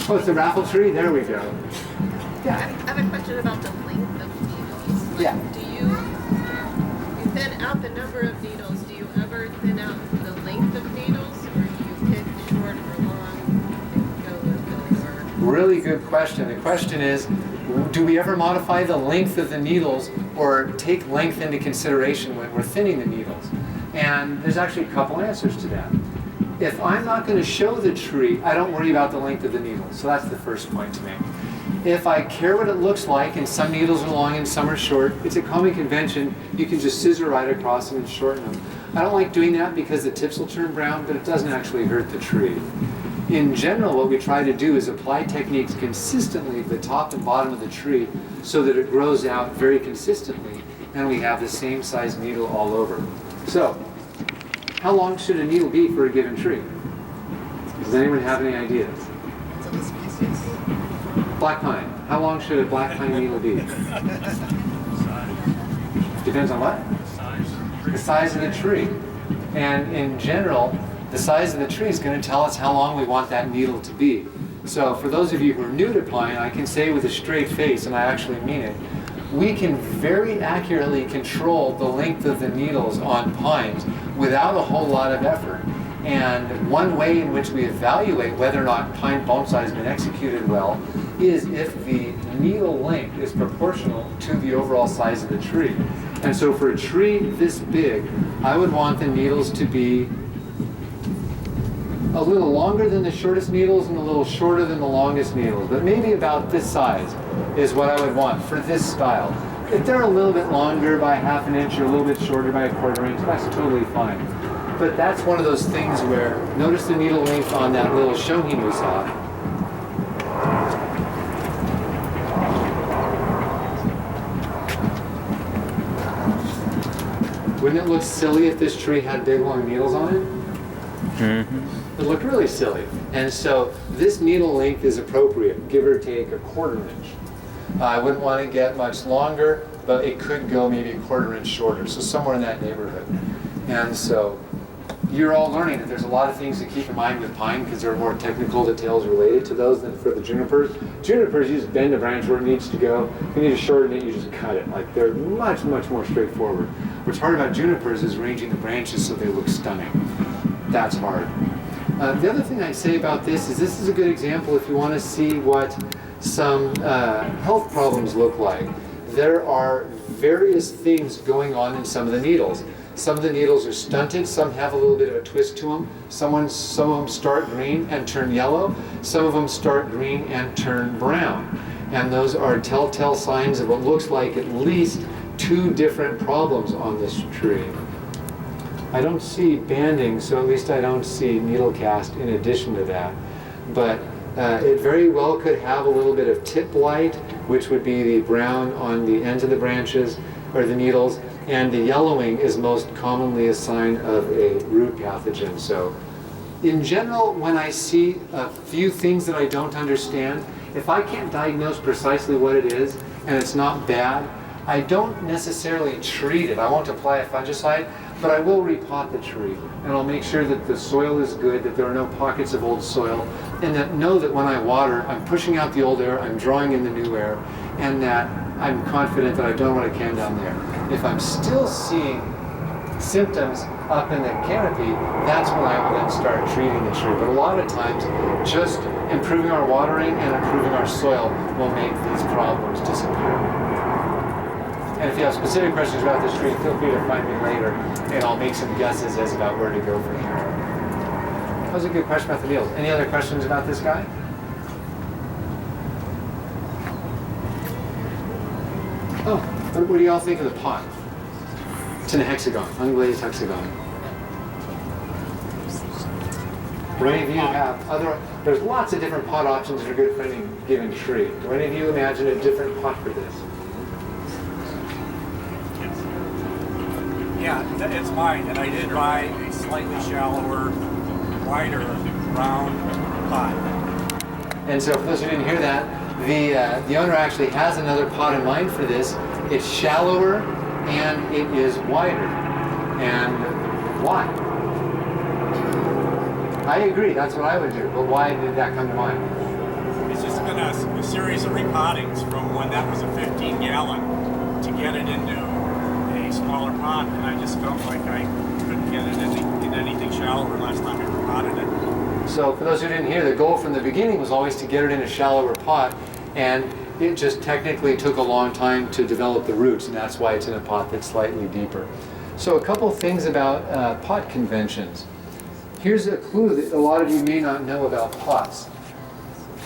Oh, it's a raffle tree? There we go. Yeah. I have a question about the length of needles. Like, Yeah. Do you thin out the number of needles? Do you ever thin out the length of needles? Or do you pick short or long and go with it? Or... Really good question. The question is, do we ever modify the length of the needles or take length into consideration when we're thinning the needles? And there's actually a couple answers to that. If I'm not going to show the tree, I don't worry about the length of the needles. So that's the first point to make. If I care what it looks like, and some needles are long and some are short, it's a common convention, you can just scissor right across them and shorten them. I don't like doing that because the tips will turn brown, but it doesn't actually hurt the tree. In general, what we try to do is apply techniques consistently at the top and bottom of the tree so that it grows out very consistently, and we have the same size needle all over. So, how long should a needle be for a given tree? Does anyone have any ideas? It's of the species. Black pine. How long should a black pine needle be? Depends on what? The size of the tree. And in general, the size of the tree is going to tell us how long we want that needle to be. So for those of you who are new to pine, I can say with a straight face, and I actually mean it, we can very accurately control the length of the needles on pines without a whole lot of effort. And one way in which we evaluate whether or not pine bonsai has been executed well is if the needle length is proportional to the overall size of the tree. And so for a tree this big, I would want the needles to be a little longer than the shortest needles and a little shorter than the longest needles, but maybe about this size is what I would want for this style. If they're a little bit longer by ½ an inch or a little bit shorter by ¼ inch, that's totally fine. But that's one of those things where, notice the needle length on that little shohin we saw. Wouldn't it look silly if this tree had big long needles on it? Mm-hmm. It looked really silly. And so this needle length is appropriate, give or take ¼ inch. I wouldn't want to get much longer, but it could go maybe ¼ inch shorter, so somewhere in that neighborhood. And so you're all learning that there's a lot of things to keep in mind with pine because there are more technical details related to those than for the junipers. Junipers, you just bend the branch where it needs to go. If you need to shorten it, you just cut it. Like they're much, much more straightforward. What's hard about junipers is arranging the branches so they look stunning. That's hard. The other thing I'd say about this is a good example if you want to see what some health problems look like. There are various things going on in some of the needles. Some of the needles are stunted, some have a little bit of a twist to them. Some of them start green and turn yellow. Some of them start green and turn brown. And those are telltale signs of what looks like at least 2 different problems on this tree. I don't see banding, so at least I don't see needle cast in addition to that. But it very well could have a little bit of tip blight, which would be the brown on the ends of the branches or the needles, and the yellowing is most commonly a sign of a root pathogen. So in general, when I see a few things that I don't understand, if I can't diagnose precisely what it is and it's not bad, I don't necessarily treat it. I won't apply a fungicide, but I will repot the tree, and I'll make sure that the soil is good, that there are no pockets of old soil, and that know that when I water, I'm pushing out the old air, I'm drawing in the new air, and that I'm confident that I've done what I can down there. If I'm still seeing symptoms up in the canopy, that's when I will then start treating the tree. But a lot of times, just improving our watering and improving our soil will make these problems disappear. And if you have specific questions about this tree, feel free to find me later, and I'll make some guesses as about where to go from here. That was a good question about the needles. Any other questions about this guy? Oh, what do y'all think of the pot? It's in a hexagon, unglazed hexagon. Do any of you have other, there's lots of different pot options that are good for any given tree. Do any of you imagine a different pot for this? Yeah, it's mine, and I did buy a slightly shallower, wider, round pot. And so for those who didn't hear that, the owner actually has another pot in mind for this. It's shallower and it is wider. And why? I agree, that's what I would do, but why did that come to mind? It's just been a series of repottings from when that was a 15-gallon to get it into a smaller pot, and I just felt like I couldn't get it in anything shallower last time I repotted it. So for those who didn't hear, the goal from the beginning was always to get it in a shallower pot, and it just technically took a long time to develop the roots, and that's why it's in a pot that's slightly deeper. So a couple things about pot conventions. Here's a clue that a lot of you may not know about pots.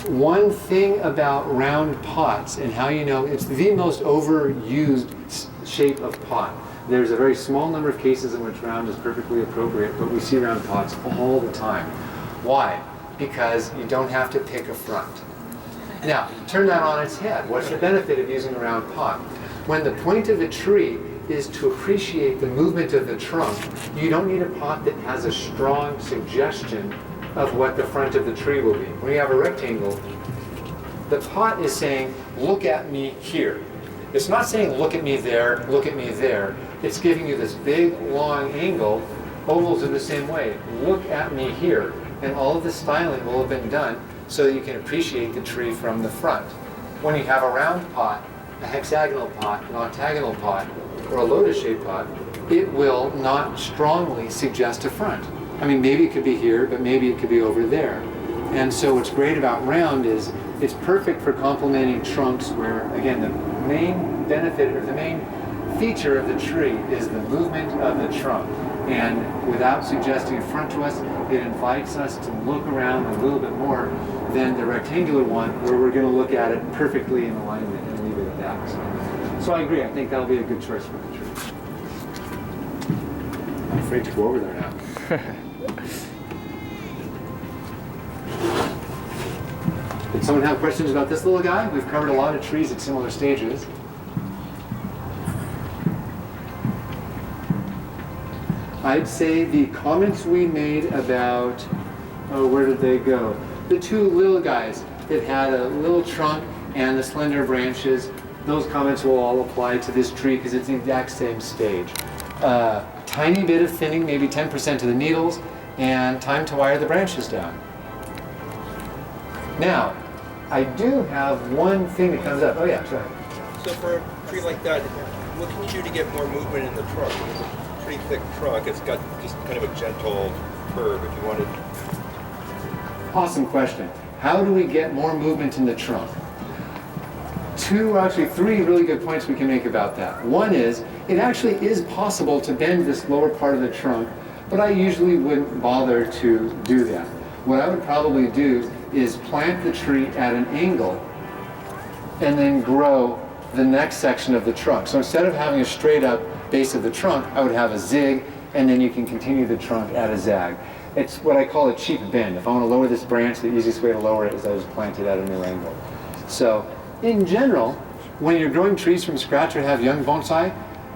One thing about round pots and how you know it's the most overused shape of pot. There's a very small number of cases in which round is perfectly appropriate, but we see round pots all the time. Why? Because you don't have to pick a front. Now, turn that on its head. What's the benefit of using a round pot? When the point of a tree is to appreciate the movement of the trunk, you don't need a pot that has a strong suggestion of what the front of the tree will be. When you have a rectangle, the pot is saying, look at me here. It's not saying, look at me there, look at me there. It's giving you this big, long angle. Ovals are the same way. Look at me here. And all of the styling will have been done so that you can appreciate the tree from the front. When you have a round pot, a hexagonal pot, an octagonal pot, or a lotus-shaped pot, it will not strongly suggest a front. I mean, maybe it could be here, but maybe it could be over there. And so what's great about round is it's perfect for complementing trunks where, again, the main benefit or the main feature of the tree is the movement of the trunk. And without suggesting a front to us, it invites us to look around a little bit more than the rectangular one where we're going to look at it perfectly in alignment and leave it at that. So I agree, I think that'll be a good choice for the tree. I'm afraid to go over there now. Did someone have questions about this little guy? We've covered a lot of trees at similar stages. I'd say the comments we made about, where did they go? The two little guys that had a little trunk and the slender branches, those comments will all apply to this tree because it's the exact same stage. Tiny bit of thinning, maybe 10% of the needles, and time to wire the branches down. Now, I do have one thing that comes up. Oh yeah, sorry. So for a tree like that, what can you do to get more movement in the trunk? It's a pretty thick trunk. It's got just kind of a gentle curve if you wanted. Awesome question. How do we get more movement in the trunk? three really good points we can make about that. One is, it actually is possible to bend this lower part of the trunk, but I usually wouldn't bother to do that. What I would probably do is plant the tree at an angle and then grow the next section of the trunk. So instead of having a straight up base of the trunk, I would have a zig, and then you can continue the trunk at a zag. It's what I call a cheap bend. If I want to lower this branch, the easiest way to lower it is I just plant it at a new angle. So in general, when you're growing trees from scratch or have young bonsai,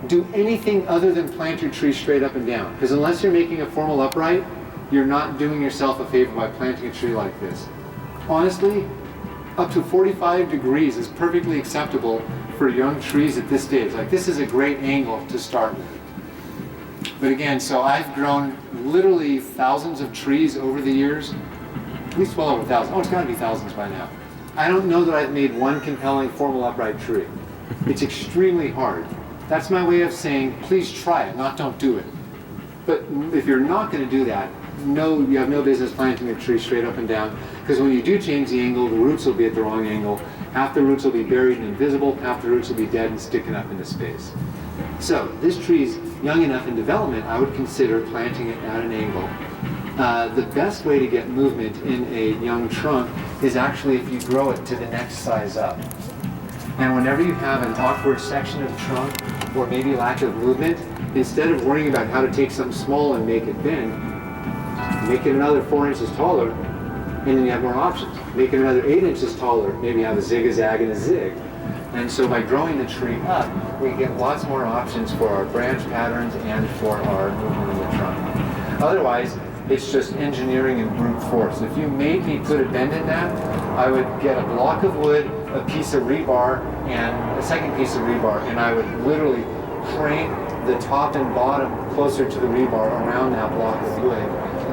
do anything other than plant your tree straight up and down. Because unless you're making a formal upright, you're not doing yourself a favor by planting a tree like this. Honestly, up to 45 degrees is perfectly acceptable for young trees at this stage. Like, this is a great angle to start with. But again, so I've grown literally thousands of trees over the years, at least well over thousands. Oh, it's gotta be thousands by now. I don't know that I've made one compelling formal upright tree. It's extremely hard. That's my way of saying, please try it, not don't do it. But if you're not gonna do that, no, you have no business planting a tree straight up and down, because when you do change the angle, the roots will be at the wrong angle. Half the roots will be buried and invisible, half the roots will be dead and sticking up into space. So this tree's young enough in development, I would consider planting it at an angle. The best way to get movement in a young trunk is actually if you grow it to the next size up. And whenever you have an awkward section of trunk or maybe lack of movement, instead of worrying about how to take something small and make it bend, make it another 4 inches taller, and then you have more options. Make it another 8 inches taller, maybe have a zig, a zag, and a zig. And so by growing the tree up, we get lots more options for our branch patterns and for our movement in the trunk. Otherwise, it's just engineering and brute force. If you made me put a bend in that, I would get a block of wood, a piece of rebar, and a second piece of rebar, and I would literally crank the top and bottom closer to the rebar around that block of wood,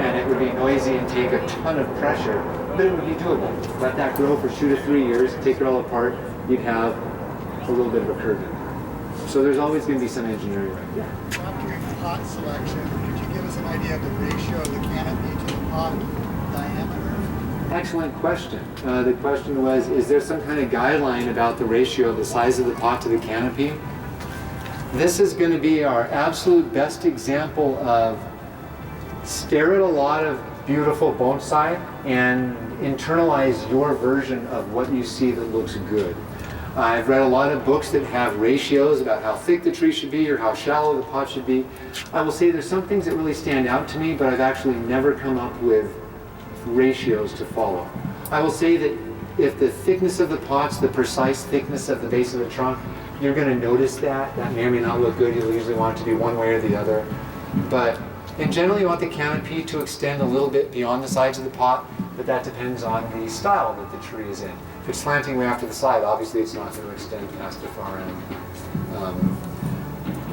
and it would be noisy and take a ton of pressure, but it would be doable. Let that grow for 2 to 3 years, take it all apart, you'd have a little bit of a curve. So there's always going to be some engineering right there. After your pot selection, could you give us an idea of the ratio of the canopy to the pot diameter? Excellent question. The question was, is there some kind of guideline about the ratio of the size of the pot to the canopy? This is going to be our absolute best example of stare at a lot of beautiful bonsai and internalize your version of what you see that looks good. I've read a lot of books that have ratios about how thick the tree should be or how shallow the pot should be. I will say there's some things that really stand out to me, but I've actually never come up with ratios to follow. I will say that if the thickness of the pot's the precise thickness of the base of the trunk, you're going to notice that. That may or may not look good. You'll usually want it to be one way or the other. But in general, you want the canopy to extend a little bit beyond the sides of the pot, but that depends on the style that the tree is in. If it's slanting way off to the side, obviously it's not going to extend past the far end.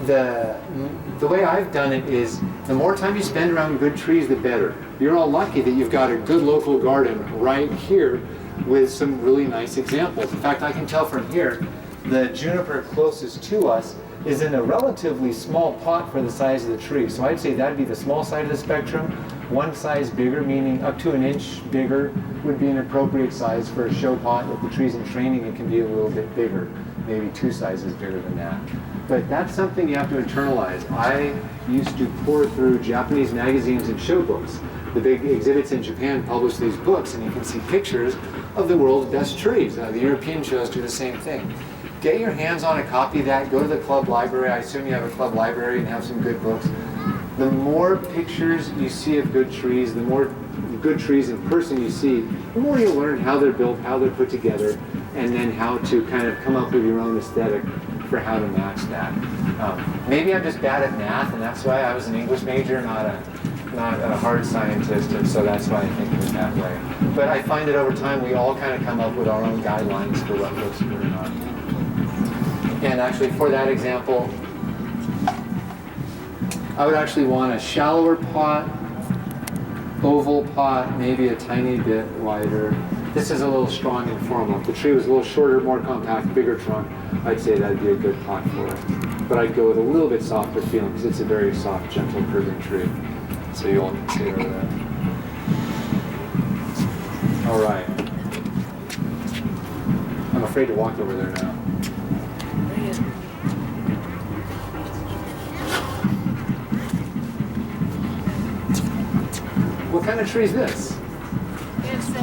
The way I've done it is, the more time you spend around good trees, the better. You're all lucky that you've got a good local garden right here with some really nice examples. In fact, I can tell from here, the juniper closest to us is in a relatively small pot for the size of the tree. So I'd say that'd be the small side of the spectrum. One size bigger, meaning up to an inch bigger, would be an appropriate size for a show pot. If the tree's in training, it can be a little bit bigger, maybe 2 sizes bigger than that. But that's something you have to internalize. I used to pour through Japanese magazines and show books. The big exhibits in Japan publish these books, and you can see pictures of the world's best trees. The European shows do the same thing. Get your hands on a copy of that, go to the club library. I assume you have a club library and have some good books. The more pictures you see of good trees, the more good trees in person you see, the more you'll learn how they're built, how they're put together, and then how to kind of come up with your own aesthetic for how to match that. Maybe I'm just bad at math, and that's why I was an English major, not a hard scientist, and so that's why I think of it that way. But I find that over time we all kind of come up with our own guidelines for what looks good or not. And actually, for that example, I would actually want a shallower pot, oval pot, maybe a tiny bit wider. This is a little strong and formal. If the tree was a little shorter, more compact, bigger trunk, I'd say that'd be a good pot for it. But I'd go with a little bit softer feeling because it's a very soft, gentle, curving tree. So you'll consider that. All right. I'm afraid to walk over there now. What kind of tree is this? It's a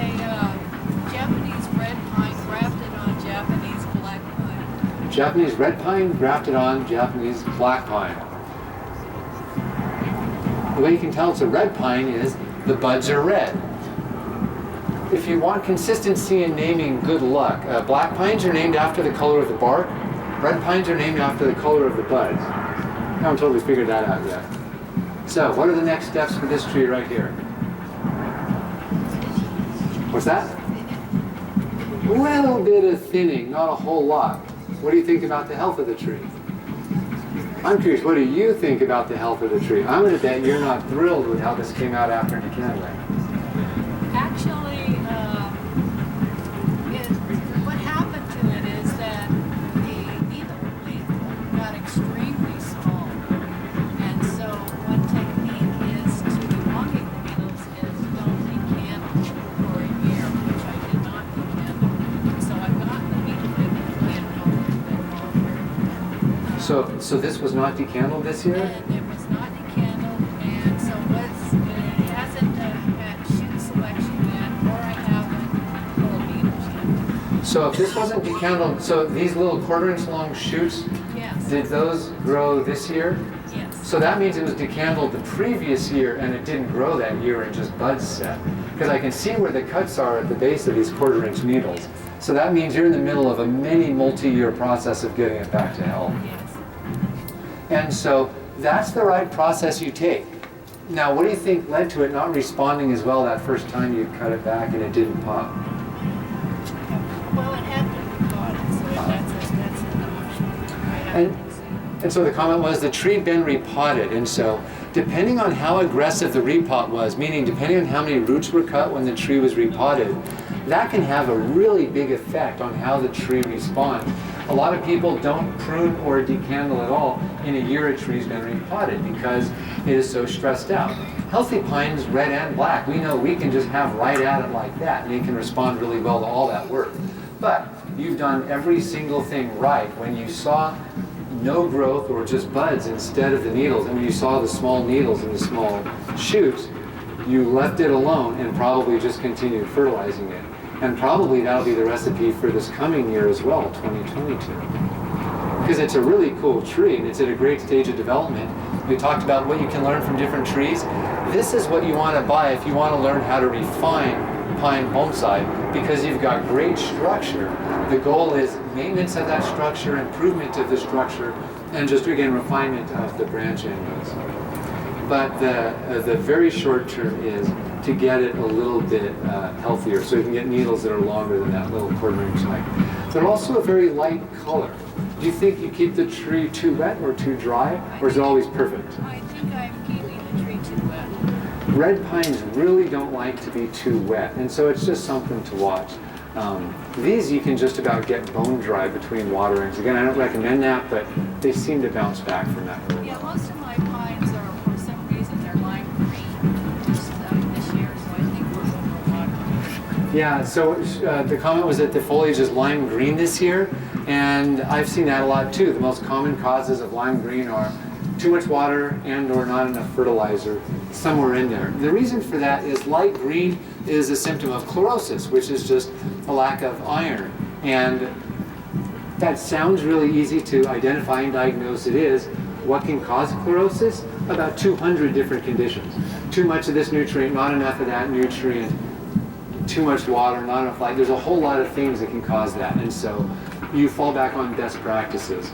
Japanese red pine grafted on Japanese black pine. Japanese red pine grafted on Japanese black pine. The way you can tell it's a red pine is the buds are red. If you want consistency in naming, good luck. Black pines are named after the color of the bark. Red pines are named after the color of the buds. I haven't totally figured that out yet. So, what are the next steps for this tree right here? What's that? A little bit of thinning, not a whole lot. What do you think about the health of the tree? I'm curious, what do you think about the health of the tree? I'm going to bet you're not thrilled with how this came out after decantling. Actually, what happened to it is that the needle length got extremely small. And so one technique is to elongate the needles is don't decandle for a year, which I did not decandle. So I've gotten the needle length a little bit longer. So this was not decandled this year? And it was not decandled, and so it hasn't had shoot selection yet, or I haven't full of needles yet. So if this wasn't decandled, so these little 1/4 inch long shoots, Yes. did those grow this year? Yes. So that means it was decandled the previous year and it didn't grow that year and just buds set. Because I can see where the cuts are at the base of these 1/4 inch needles. So that means you're in the middle of a many multi-year process of getting it back to health. Yes. And so that's the right process you take. Now, what do you think led to it not responding as well that first time you cut it back and it didn't pop? Well, it had been repotted, so that's an option. I haven't seen. And so the comment was the tree had been repotted, and so depending on how aggressive the repot was, meaning depending on how many roots were cut when the tree was repotted, that can have a really big effect on how the tree responds. A lot of people don't prune or decandle at all in a year a tree's been repotted because it is so stressed out. Healthy pines, red and black, we know we can just have right at it like that and it can respond really well to all that work. But you've done every single thing right when you saw no growth or just buds instead of the needles, and when you saw the small needles and the small shoots, you left it alone and probably just continued fertilizing it. And probably that'll be the recipe for this coming year as well, 2022. Because it's a really cool tree and it's at a great stage of development. We talked about what you can learn from different trees. This is what you want to buy if you want to learn how to refine pine bonsai, because you've got great structure. The goal is maintenance of that structure, improvement of the structure, and just again refinement of the branch angles. But the very short term is to get it a little bit healthier, so you can get needles that are longer than that little 1/4 inch length. They're also a very light color. Do you think you keep the tree too wet or too dry, or is it always perfect? I think I'm keeping the tree too wet. Red pines really don't like to be too wet, and so it's just something to watch. These you can just about get bone dry between waterings. Again, I don't recommend that, but they seem to bounce back from that. Yeah, most of my pines are, for some reason, they're lime green this year, so I think we're overwatering. Yeah, so the comment was that the foliage is lime green this year, and I've seen that a lot too. The most common causes of lime green are too much water and or not enough fertilizer, somewhere in there. The reason for that is light green is a symptom of chlorosis, which is just a lack of iron. And that sounds really easy to identify and diagnose. It is. What can cause chlorosis? About 200 different conditions. Too much of this nutrient, not enough of that nutrient, too much water, not enough light. There's a whole lot of things that can cause that. And so you fall back on best practices.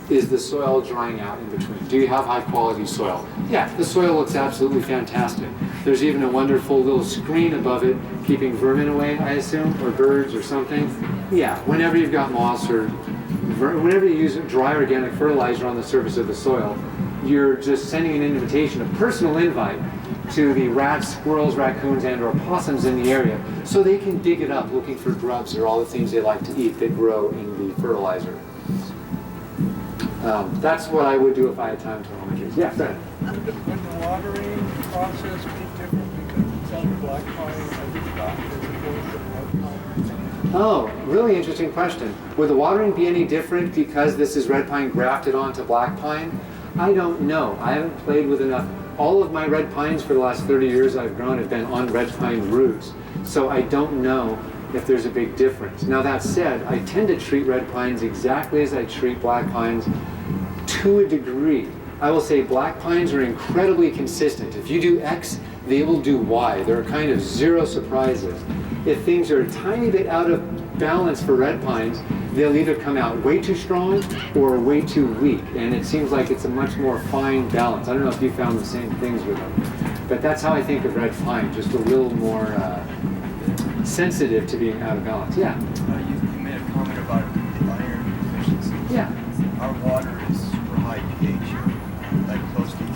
Is the soil drying out in between? Do you have high quality soil? Yeah, the soil looks absolutely fantastic. There's even a wonderful little screen above it keeping vermin away, I assume, or birds or something. Yeah, whenever you've got moss or whenever you use dry organic fertilizer on the surface of the soil, you're just sending an invitation, a personal invite to the rats, squirrels, raccoons, and or possums in the area so they can dig it up looking for grubs or all the things they like to eat that grow in the fertilizer. That's what I would do if I had time to all my trees. Yeah, go ahead. Would the watering process be different because it's on black pine and it's not as opposed to red pine? Oh, really interesting question. Would the watering be any different because this is red pine grafted onto black pine? I don't know. I haven't played with enough. All of my red pines for the last 30 years I've grown have been on red pine roots. So I don't know if there's a big difference. Now that said, I tend to treat red pines exactly as I treat black pines to a degree. I will say black pines are incredibly consistent. If you do X, they will do Y. There are kind of zero surprises. If things are a tiny bit out of balance for red pines, they'll either come out way too strong or way too weak. And it seems like it's a much more fine balance. I don't know if you found the same things with them. But that's how I think of red pine, just a little more sensitive to being out of balance. Yeah? You made a comment about the iron deficiency. Yeah. Our water is super high pH here, like close to 8.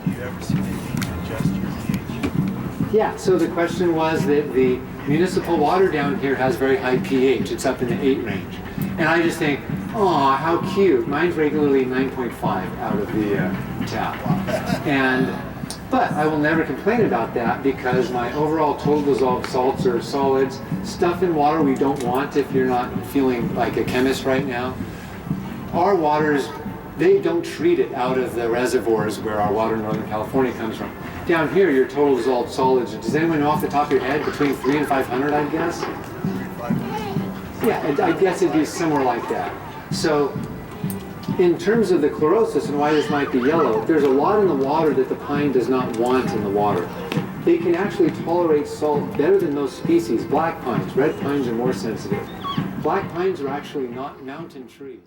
Do you ever see anything to adjust your pH? Yeah, so the question was that the municipal water down here has very high pH. It's up in the 8 range. And I just think, oh, how cute. Mine's regularly 9.5 out of the tap. But I will never complain about that because my overall total dissolved salts are solids. Stuff in water we don't want if you're not feeling like a chemist right now. Our waters, they don't treat it out of the reservoirs where our water in Northern California comes from. Down here, your total dissolved solids, does anyone know off the top of your head, between 300 and 500, I'd guess? Yeah, I guess it'd be somewhere like that. So, in terms of the chlorosis and why this might be yellow, there's a lot in the water that the pine does not want in the water. They can actually tolerate salt better than most species. Black pines, red pines are more sensitive. Black pines are actually not mountain trees.